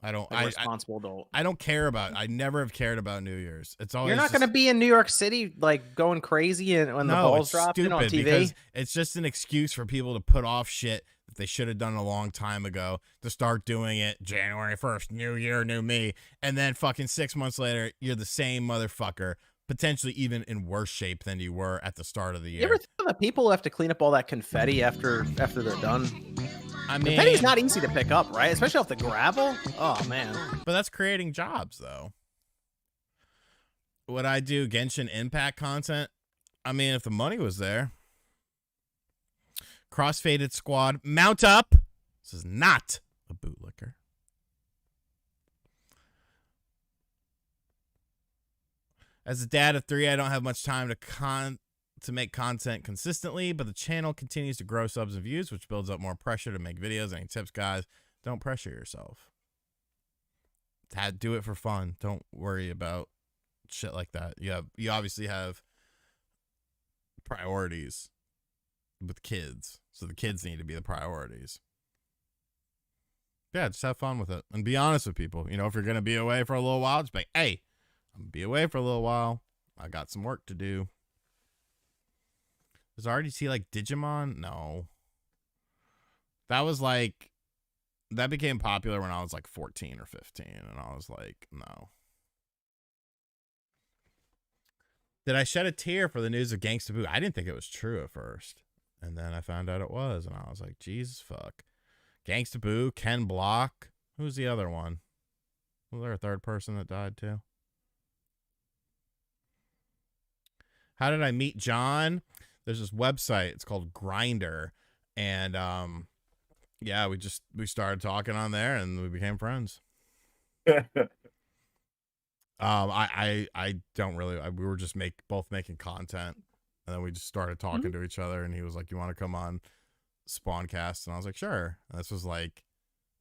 I don't. Like a responsible adult. I don't care about. I never have cared about New Year's. It's always. You're not going to be in New York City like going crazy and when the balls drop in on TV. Because it's just an excuse for people to put off shit that they should have done a long time ago to start doing it January 1st, New Year, new me, and then fucking 6 months later, you're the same motherfucker, potentially even in worse shape than you were at the start of the year. You ever think of the people who have to clean up all that confetti after they're done? I mean, confetti's not easy to pick up, right? Especially off the gravel. Oh man! But that's creating jobs, though. Would I do Genshin Impact content? I mean, if the money was there. Crossfaded Squad, mount up. This is not a bootlicker. As a dad of 3, I don't have much time to make content consistently, but the channel continues to grow subs and views, which builds up more pressure to make videos. Any tips, guys? Don't pressure yourself. Do it for fun. Don't worry about shit like that. You obviously have priorities with kids, so the kids need to be the priorities. Yeah, just have fun with it and be honest with people. If you're gonna be away for a little while, just be like, hey, I'm gonna be away for a little while. I got some work to do. Does RDT like Digimon? No. That became popular when I was like 14 or 15, and I was like, no. Did I shed a tear for the news of Gangsta Boo? I didn't think it was true at first. And then I found out it was, and I was like, Jesus fuck. Gangsta Boo, Ken Block. Who's the other one? Was there a third person that died too? How did I meet John? There's this website. It's called Grindr. And yeah, we started talking on there and we became friends. I don't really. We were just both making content. And then we just started talking to each other, and he was like, you want to come on Spawncast? And I was like, sure. And this was like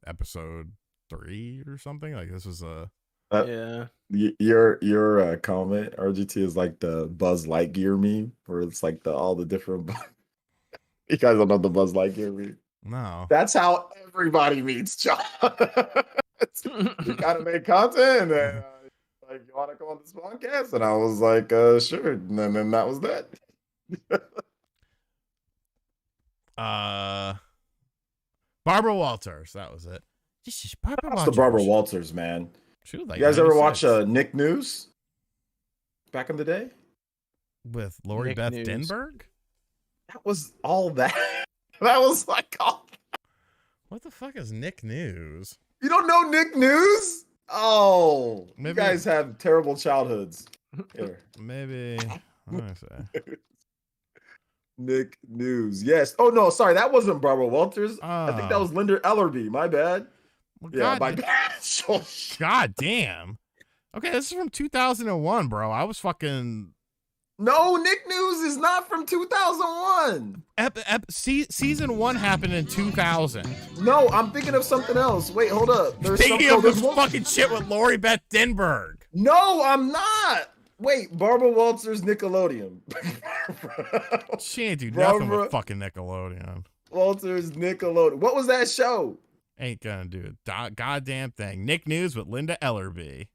episode 3 or something. Like, this was yeah. Your comment, RGT, is like the Buzz Lightyear meme, where it's like all the different You guys don't know the Buzz Lightyear meme. No. That's how everybody meets John. You gotta make content, and like, you want to come on this podcast? And I was like, sure. And then that was that. Barbara Walters. That was it. This is Barbara That's Walters. the Barbara Walters, man. She was like You guys ever 96. watch Nick News back in the day? With Lori Nick Beth News. Denberg? That was all that. That was like all. What the fuck is Nick News? You don't know Nick News? Oh, you Maybe- guys have terrible childhoods. Here. Maybe. What did I say? Nick News. Yes. Oh no, sorry, that wasn't Barbara Walters. I think that Oh. was Linda Ellerby. My bad. Well, Yeah, God, my bad. God damn. Okay, this is from 2001, bro. I was fucking. No, Nick News is not from 2001. Season 1 happened in 2000. No, I'm thinking of something else. Wait, hold up. There's Thinking some- of there's this one- fucking shit with Lori Beth Denberg. No, I'm not. Wait, Barbara Walters, Nickelodeon. She ain't do nothing Barbara- with fucking Nickelodeon. Walters, Nickelodeon. What was that show? Ain't gonna do a goddamn thing. Nick News with Linda Ellerby.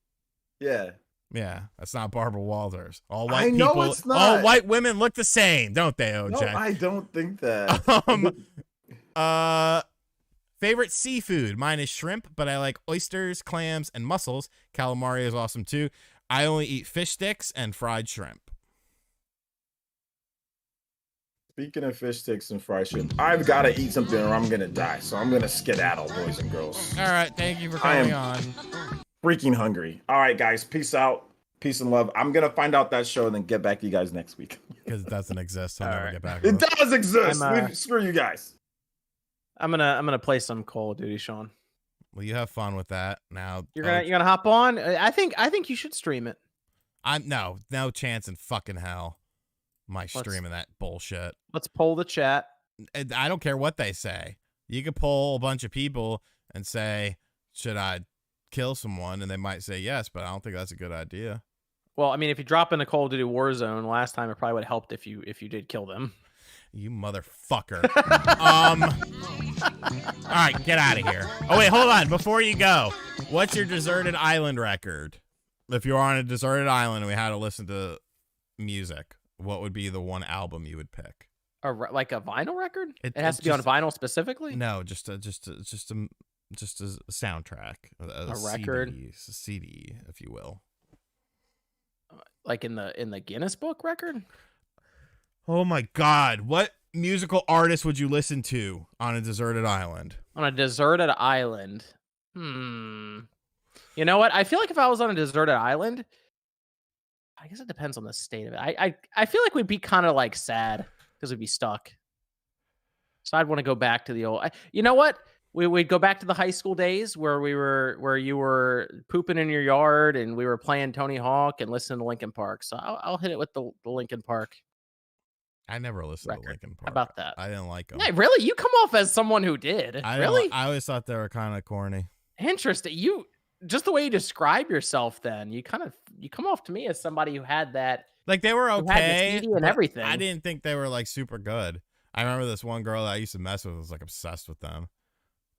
Yeah. Yeah, that's not Barbara Walters. All I white know people, it's not. all white women look the same, don't they, No, OJ? I don't think that. Favorite seafood? Mine is shrimp, but I like oysters, clams, and mussels. Calamari is awesome too. I only eat fish sticks and fried shrimp. Speaking of fish sticks and fried shrimp, I've got to eat something or I'm going to die. So I'm going to skedaddle, boys and girls. All right, thank you for I am- coming on. Freaking hungry. All right, guys. Peace out. Peace and love. I'm going to find out that show and then get back to you guys next week. Because it doesn't exist. I'll All never right. get back. It with it. does exist. I'm, Screw you guys. I'm gonna play some Call of Duty, Sean. Well, you have fun with that. Now You're gonna hop on. I think you should stream it. I'm no chance in fucking hell. My streaming that bullshit. Let's poll the chat. I don't care what they say. You could poll a bunch of people and say, should I kill someone? And they might say yes, but I don't think that's a good idea. Well, I mean, if you drop in a Call of Duty Warzone last time, it probably would have helped if you did kill them. You motherfucker. All right, get out of here. Oh, wait, hold on. Before you go, what's your deserted island record? If you were on a deserted island and we had to listen to music, what would be the one album you would pick? Like a vinyl record? It- It has it to be on just- vinyl specifically. No, just a soundtrack, A record? CD, if you will. Like in the Guinness Book record. Oh my God! What musical artist would you listen to on a deserted island? On a deserted island. You know what? I feel like if I was on a deserted island, I guess it depends on the state of it. I feel like we'd be kind of like sad because we'd be stuck. So I'd want to go back to the old. You know what? We'd go back to the high school days where you were pooping in your yard and we were playing Tony Hawk and listening to Linkin Park. So I'll hit it with the Linkin Park. I never listened Record. to Linkin Park. How about that? I didn't like them. Yeah, really? You come off as someone who did. Really? I always thought they were kind of corny. Interesting. You just the way you describe yourself, then you come off to me as somebody who had that. Like they were Who had the okay, CD and but everything. I didn't think they were like super good. I remember this one girl that I used to mess with was like obsessed with them.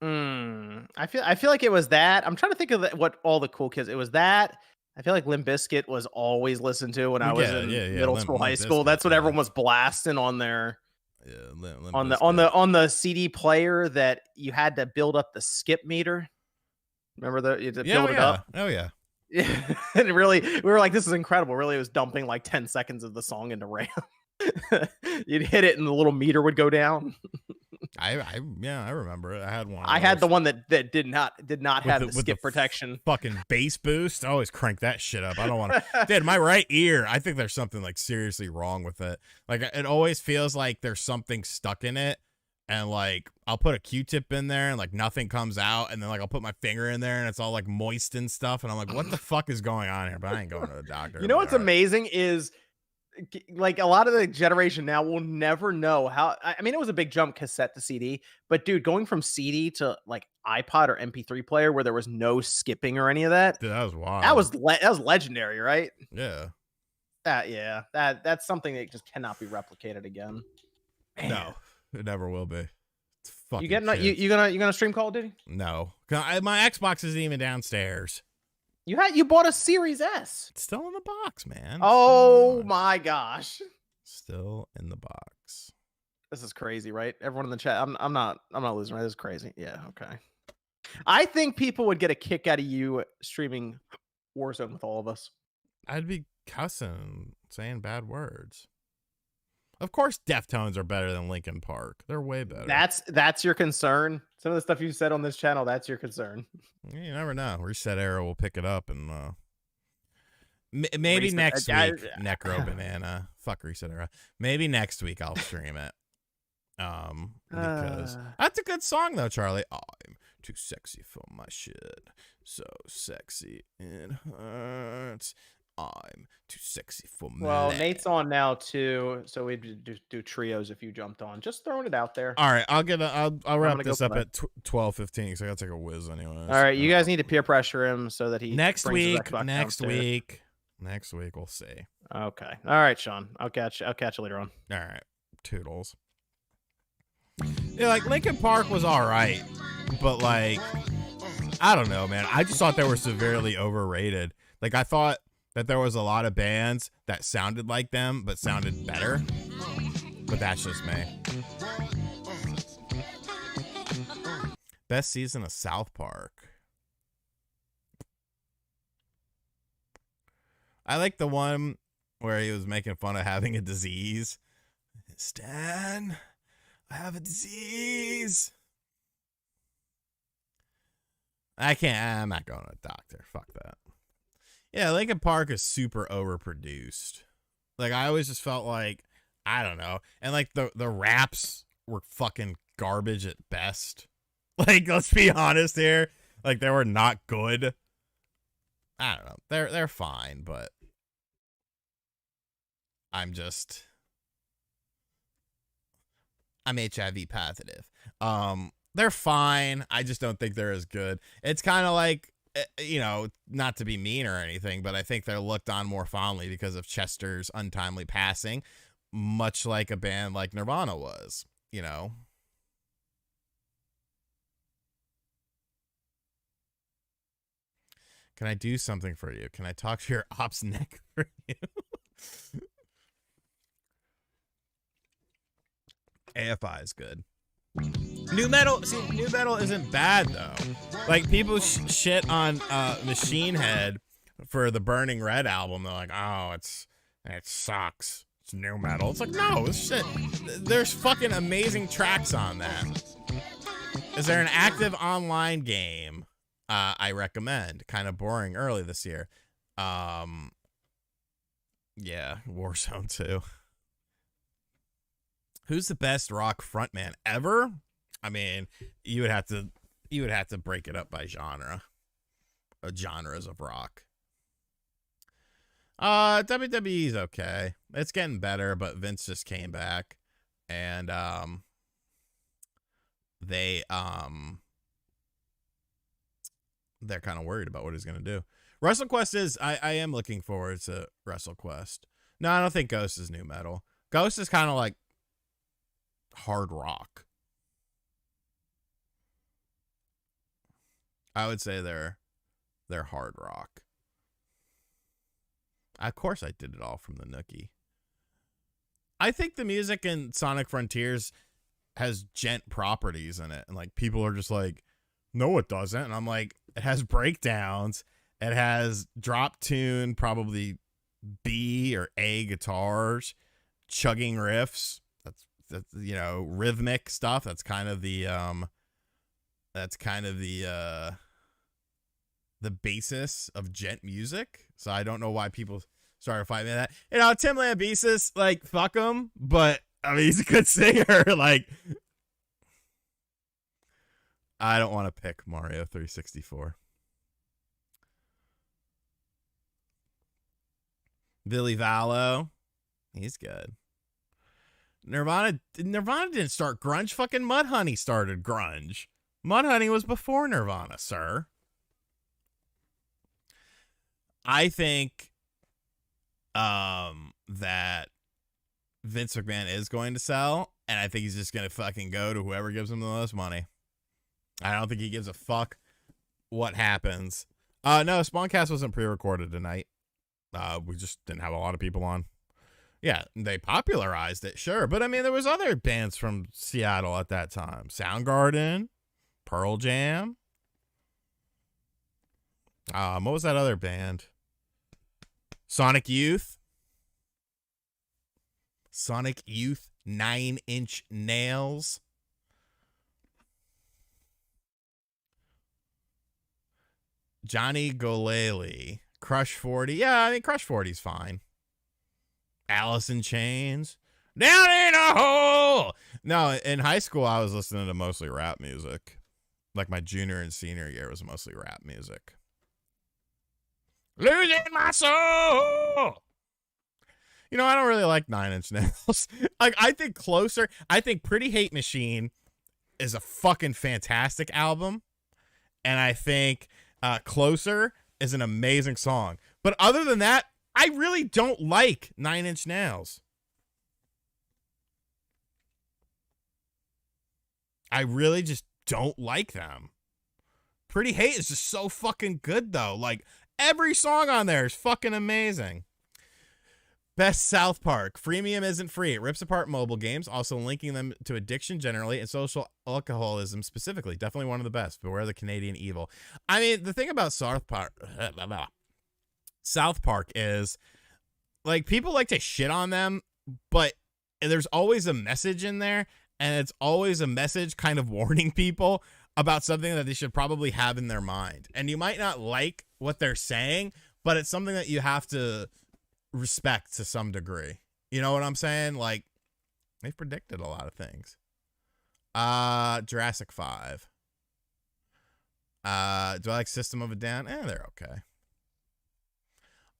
I feel like it was that. I'm trying to think of what all the cool kids. It was that. I feel like Limp Bizkit was always listened to when I was in middle school, high school. Limp That's what Bizkit, everyone yeah. was blasting on their Yeah, on the CD player that you had to build up the skip meter. Remember you had to build it up. Oh yeah. Yeah, and really, we were like, "This is incredible." Really, it was dumping like 10 seconds of the song into RAM. You'd hit it, and the little meter would go down. I remember it. I had one. I had the one that did not have the with skip the protection. Fucking bass boost. I always crank that shit up. I don't want to. Dude, my right ear. I think there's something like seriously wrong with it. Like it always feels like there's something stuck in it. And like I'll put a Q-tip in there and like nothing comes out, and then like I'll put my finger in there and it's all like moist and stuff, and I'm like, what the fuck is going on here? But I ain't going to the doctor. You know what's All right. amazing is like a lot of the generation now will never know how. I mean, it was a big jump cassette to CD, but dude, going from CD to like iPod or MP3 player where there was no skipping or any of that, Dude, that was wild. that was legendary, right? Yeah. That's something that just cannot be replicated again. Man. No. It never will be. It's fucking You getting kids. you gonna stream Call of Duty? No. My Xbox isn't even downstairs. You bought a Series S. It's still in the box, man. Oh my gosh. Still in the box. This is crazy, right? Everyone in the chat. I'm not losing, right? This is crazy. Yeah, okay. I think people would get a kick out of you streaming Warzone with all of us. I'd be cussing, saying bad words. Of course, Deftones are better than Linkin Park. They're way better. That's your concern. Some of the stuff you said on this channel, that's your concern. You never know. Reset Era will pick it up and maybe next week. Necro Banana. Fuck Reset Era. Maybe next week I'll stream it. Because that's a good song though, Charlie. I'm too sexy for my shit. So sexy it hurts. I'm too sexy for me. Well, Nate's on now too, so we'd do trios if you jumped on. Just throwing it out there. All right, I'll wrap this up at 12:15 because I gotta take a whiz anyways. All right, you guys need to peer pressure him so that he next week. Next week We'll see. Okay. All right, Sean. I'll catch you later on. All right, toodles. Yeah, like Linkin Park was all right, but like I don't know, man. I just thought they were severely overrated. Like I thought that there was a lot of bands that sounded like them but sounded better. But that's just me. Best season of South Park. I like the one where he was making fun of having a disease. Stan, I have a disease. I'm not going to a doctor. Fuck that. Yeah, Linkin Park is super overproduced. Like, I always just felt like, I don't know. And, like, the raps were fucking garbage at best. Like, let's be honest here. Like, they were not good. I don't know. They're fine, but I'm HIV positive. They're fine. I just don't think they're as good. It's kind of like, you know, not to be mean or anything, but I think they're looked on more fondly because of Chester's untimely passing, much like a band like Nirvana was, you know. Can I do something for you? Can I talk to your ops neck for you? AFI is good. New metal isn't bad though. Like people shit on Machine Head for the Burning Red album. They're like, oh, it sucks. It's new metal. It's like, no, it's shit. There's fucking amazing tracks on that. Is there an active online game I recommend? Kind of boring early this year. Yeah, Warzone 2. Who's the best rock frontman ever? I mean, you would have to break it up by genre. Genres of rock. WWE's okay. It's getting better, but Vince just came back and they're kind of worried about what he's going to do. WrestleQuest is I am looking forward to WrestleQuest. No, I don't think Ghost is new metal. Ghost is kind of like hard rock. I would say they're hard rock. Of course I did it all from the Nookie. I think the music in Sonic Frontiers has gent properties in it, and like people are just like, no it doesn't, and I'm like, it has breakdowns, it has drop tune, probably B or A guitars, chugging riffs, that's you know, rhythmic stuff. That's kind of the basis of gent music. So I don't know why people started fighting that. You know, Tim Lambesis, like, fuck him, but I mean, he's a good singer. Like, I don't want to pick Mario 364. Billy Vallow, he's good. Nirvana didn't start grunge. Fucking Mudhoney started grunge. Mudhoney was before Nirvana, sir. I think that Vince McMahon is going to sell, and I think he's just going to fucking go to whoever gives him the most money. I don't think he gives a fuck what happens. No, Spawncast wasn't pre-recorded tonight. We just didn't have a lot of people on. Yeah, they popularized it, sure. But, I mean, there was other bands from Seattle at that time. Soundgarden, Pearl Jam. What was that other band? Sonic Youth. Sonic Youth, 9 Inch Nails. Johnny Golele. Crush 40. Yeah, I mean, Crush 40's fine. Alice in Chains. Down in a hole. No, in high school, I was listening to mostly rap music. Like my junior and senior year was mostly rap music. Losing my soul. You know, I don't really like 9 Inch Nails. Like, I think Closer, I think Pretty Hate Machine is a fucking fantastic album. And I think Closer is an amazing song. But other than that, I really don't like 9 Inch Nails. I really just don't like them. Pretty Hate is just so fucking good, though. Like, every song on there is fucking amazing. Best South Park. Freemium isn't free. It rips apart mobile games, also linking them to addiction generally and social alcoholism specifically. Definitely one of the best. Beware the Canadian evil. I mean, the thing about South Park is, like, people like to shit on them, but there's always a message in there, and it's always a message kind of warning people about something that they should probably have in their mind. And you might not like what they're saying, but it's something that you have to respect to some degree. You know what I'm saying? Like, they've predicted a lot of things. Jurassic 5. Do I like System of a Down? They're okay.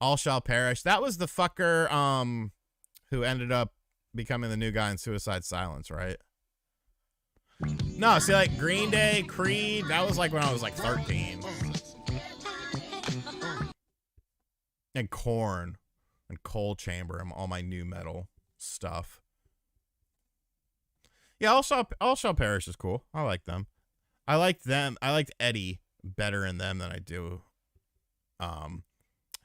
All Shall Perish. That was the fucker who ended up becoming the new guy in Suicide Silence, right? No, see, like Green Day, Creed, that was like when I was like 13. And Korn and Coal Chamber and all my new metal stuff. Yeah, All Shall Perish is cool. I like them. I liked them. I liked Eddie better in them than I do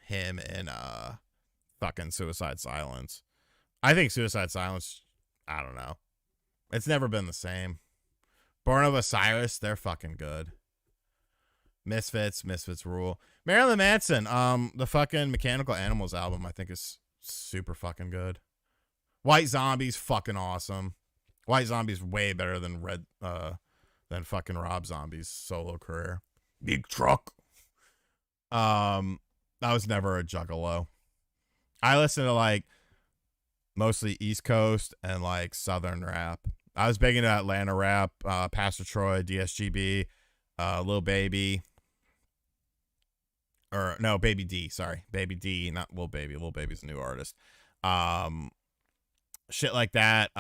him in fucking Suicide Silence. I think Suicide Silence, I don't know. It's never been the same. Born of Osiris, they're fucking good. Misfits rule. Marilyn Manson, the fucking Mechanical Animals album, I think is super fucking good. White Zombie's fucking awesome. White Zombie's way better than than fucking Rob Zombie's solo career. Big Truck. I was never a juggalo. I listen to like mostly East Coast and like Southern rap. I was big into Atlanta rap, Pastor Troy, DSGB, Lil Baby. Or no, Baby D, sorry. Baby D, not Lil Baby. Lil Baby's a new artist. Shit like that.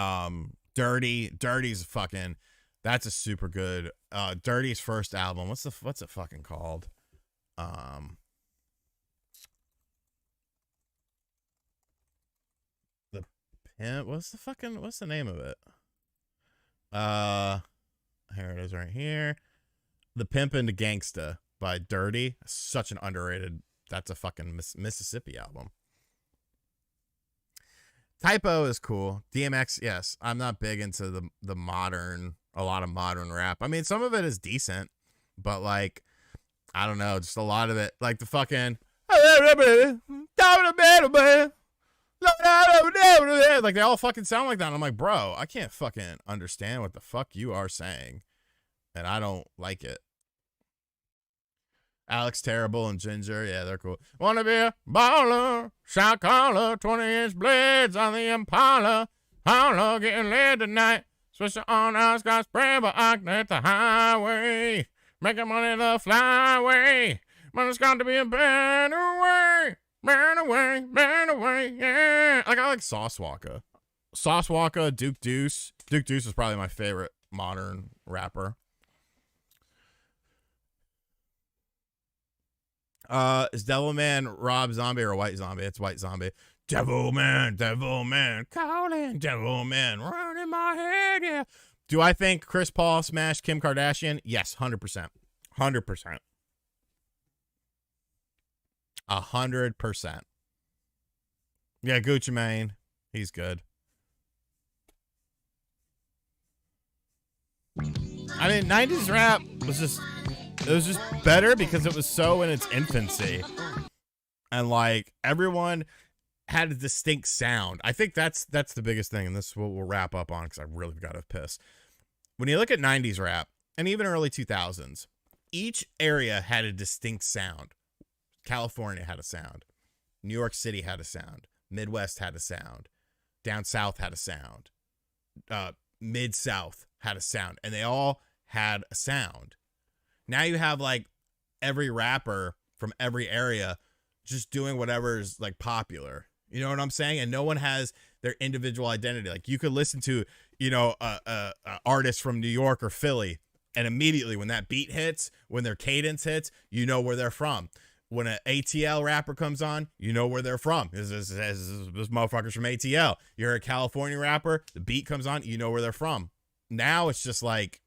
Dirty's fucking, that's a super good Dirty's first album. What's it fucking called? The Pimp, what's the name of it? Here it is right here. The Pimp and the Gangsta by Dirty. Such an underrated, that's a fucking Mississippi album. Typo is cool. DMX, yes. I'm not big into the modern, a lot of modern rap. I mean, some of it is decent, but like, I don't know, just a lot of it, like the fucking like they all fucking sound like that. And I'm like, bro, I can't fucking understand what the fuck you are saying, and I don't like it. Alex Terrible and Ginger, yeah, they're cool. Wanna be a baller, shot caller, 20-inch blades on the Impala. Holla, getting laid tonight. Switching on out, got spray, but I at the highway. Making money the flyway. But it's got to be a better way. Better way, yeah. Like, I like Sauce Walker. Sauce Walker, Duke Deuce. Duke Deuce is probably my favorite modern rapper. Is Devilman Rob Zombie or White Zombie? It's White Zombie. devil man, calling devil man, running my head, yeah. Do I think Chris Paul smashed Kim Kardashian? Yes, 100%. 100%. 100%. Yeah, Gucci Mane. He's good. I mean, 90s rap was just better because it was so in its infancy. And like everyone had a distinct sound. I think that's the biggest thing, and this is what we'll wrap up on because I really got to piss. When you look at 90s rap and even early 2000s, each area had a distinct sound. California had a sound. New York City had a sound. Midwest had a sound. Down South had a sound. Mid-South had a sound. And they all had a sound. Now you have like every rapper from every area just doing whatever is like popular. You know what I'm saying? And no one has their individual identity. Like you could listen to, you know, a artist from New York or Philly, and immediately when that beat hits, when their cadence hits, you know where they're from. When an ATL rapper comes on, you know where they're from. This motherfucker's from ATL. You're a California rapper, the beat comes on, you know where they're from. Now it's just like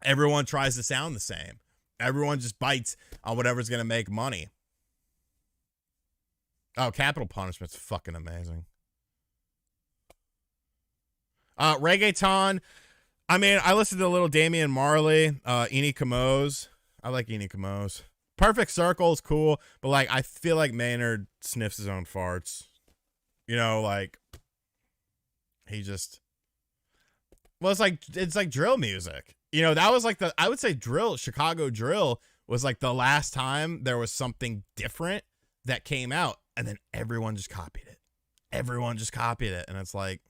everyone tries to sound the same. Everyone just bites on whatever's going to make money. Oh, Capital Punishment's fucking amazing. Reggaeton. I mean, I listened to a little Damian Marley, Eni Kamoze. I like Eni Kamoze. Perfect Circle is cool, but like I feel like Maynard sniffs his own farts. You know, like he just it's like drill music. You know, that was like I would say drill, Chicago drill was like the last time there was something different that came out, and then everyone just copied it. Everyone just copied it, and it's like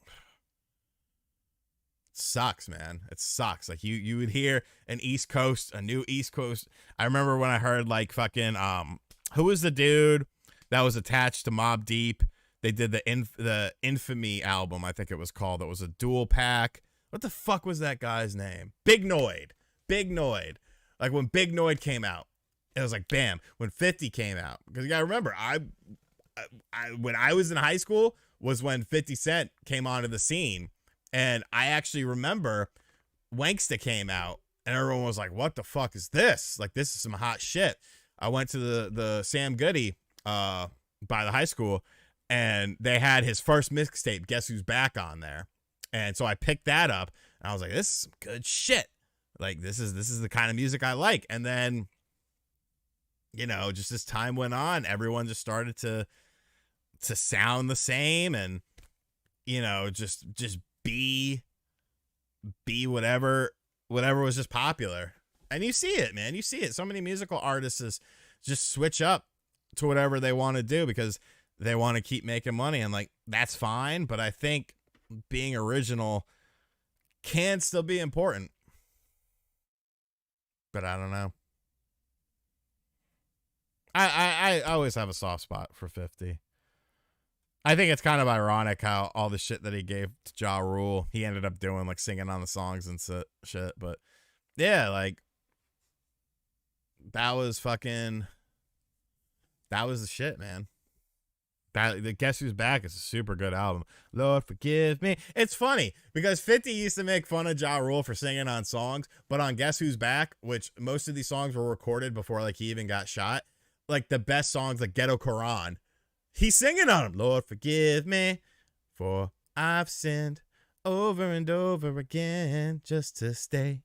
sucks, man. It sucks. Like you would hear a new East Coast. I remember when I heard like fucking who was the dude that was attached to Mobb Deep? They did the Infamy album, I think it was called. It was a dual pack. What the fuck was that guy's name? Big Noid. Like when Big Noid came out, it was like bam. When 50 came out, because you gotta remember, I when I was in high school was when 50 Cent came onto the scene. And I actually remember Wanksta came out and everyone was like, what the fuck is this? Like, this is some hot shit. I went to the Sam Goody by the high school, and they had his first mixtape, Guess Who's Back, on there. And so I picked that up and I was like, this is some good shit. Like, this is the kind of music I like. And then, you know, just as time went on, everyone just started to sound the same, and, you know, just be whatever was just popular. And you see it, man. You see it. So many musical artists just switch up to whatever they want to do because they want to keep making money. And like, that's fine. But I think being original can still be important. But I don't know. I always have a soft spot for 50. I think it's kind of ironic how all the shit that he gave to Ja Rule, he ended up doing, like singing on the songs and shit. But yeah, like that was the shit, man. The Guess Who's Back is a super good album. Lord forgive me. It's funny because 50 used to make fun of Ja Rule for singing on songs, but on Guess Who's Back, which most of these songs were recorded before like he even got shot, like the best songs, like Ghetto Quran, he's singing on them. Lord forgive me, for I've sinned over and over again just to stay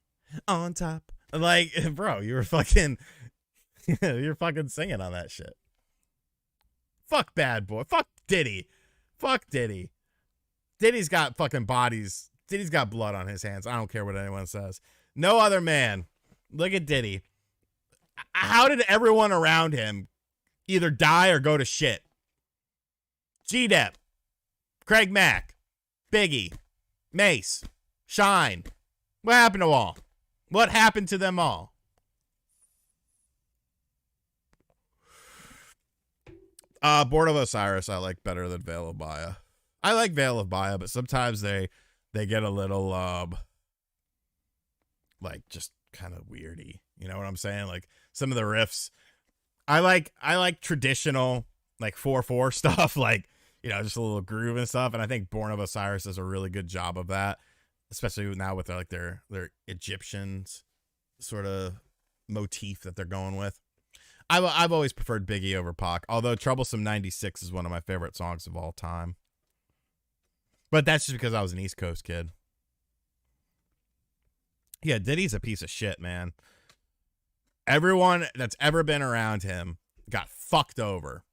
on top. Like, bro, you're fucking singing on that shit. Fuck Bad Boy. Fuck Diddy. Diddy's got fucking bodies. Diddy's got blood on his hands. I don't care what anyone says. No other man. Look at Diddy. How did everyone around him either die or go to shit? G-Dep, Craig Mack, Biggie, Mace, Shine. What happened to all? What happened to them all? Board of Osiris I like better than Veil of Maya. I like Veil of Maya, but sometimes they get a little like just kind of weirdy. You know what I'm saying? Like some of the riffs. I like traditional like 4/4 stuff, like, you know, just a little groove and stuff. And I think Born of Osiris does a really good job of that, especially now with their Egyptians sort of motif that they're going with. I've always preferred Biggie over Pac, although Troublesome 96 is one of my favorite songs of all time. But that's just because I was an East Coast kid. Yeah, Diddy's a piece of shit, man. Everyone that's ever been around him got fucked over.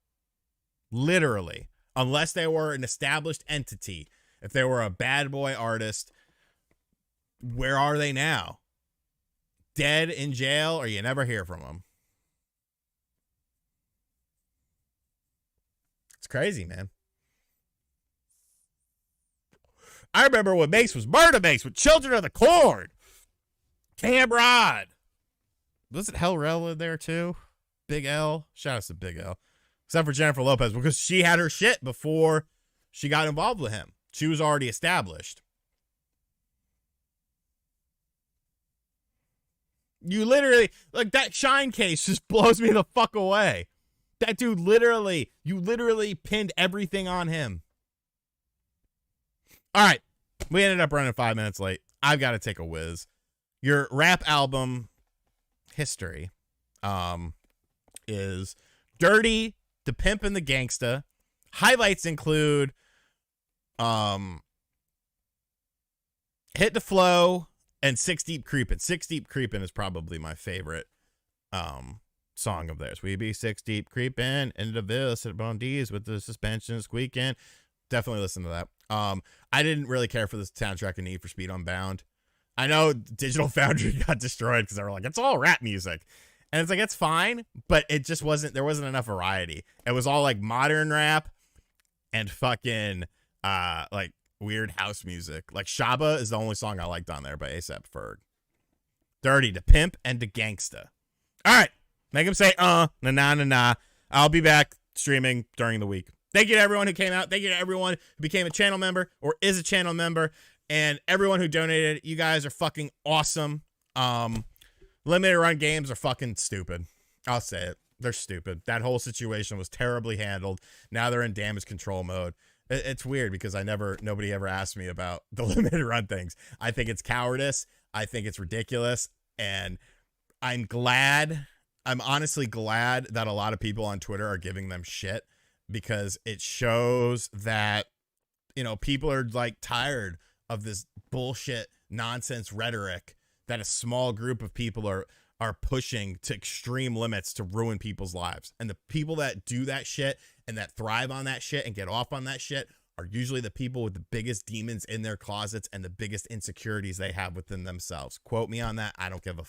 Literally. Unless they were an established entity. If they were a bad boy artist, where are they now? Dead, in jail, or you never hear from them. It's crazy, man. I remember when Mace was Murder Mace with Children of the Corn. Cam Rod. Was it Hell Rel in there too? Big L. Shout out to Big L. Except for Jennifer Lopez, because she had her shit before she got involved with him. She was already established. You literally, like, that Shine case just blows me the fuck away. That dude you literally pinned everything on him. All right. We ended up running 5 minutes late. I've got to take a whiz. Your rap album history is Dirty, The Pimp and the Gangsta. Highlights include Hit the Flow and Six Deep Creepin'. Six Deep Creepin' is probably my favorite song of theirs. We be six deep creeping into the Ville, sit on D's with the suspension squeaking. Definitely listen to that. I didn't really care for this soundtrack of Need for Speed Unbound. I know Digital Foundry got destroyed because they were like, it's all rap music. And it's like, it's fine, but it just wasn't, there wasn't enough variety. It was all like modern rap and fucking like weird house music. Like Shaba is the only song I liked on there by A$AP Ferg. Dirty, The Pimp and the Gangsta. All right. Make him say, nah. I'll be back streaming during the week. Thank you to everyone who came out. Thank you to everyone who became a channel member or is a channel member. And everyone who donated. You guys are fucking awesome. Limited run games are fucking stupid. I'll say it. They're stupid. That whole situation was terribly handled. Now they're in damage control mode. It's weird because nobody ever asked me about the limited run things. I think it's cowardice. I think it's ridiculous. And I'm honestly glad that a lot of people on Twitter are giving them shit, because it shows that, you know, people are like tired of this bullshit nonsense rhetoric that a small group of people are pushing to extreme limits to ruin people's lives. And the people that do that shit and that thrive on that shit and get off on that shit are usually the people with the biggest demons in their closets and the biggest insecurities they have within themselves. Quote me on that. I don't give a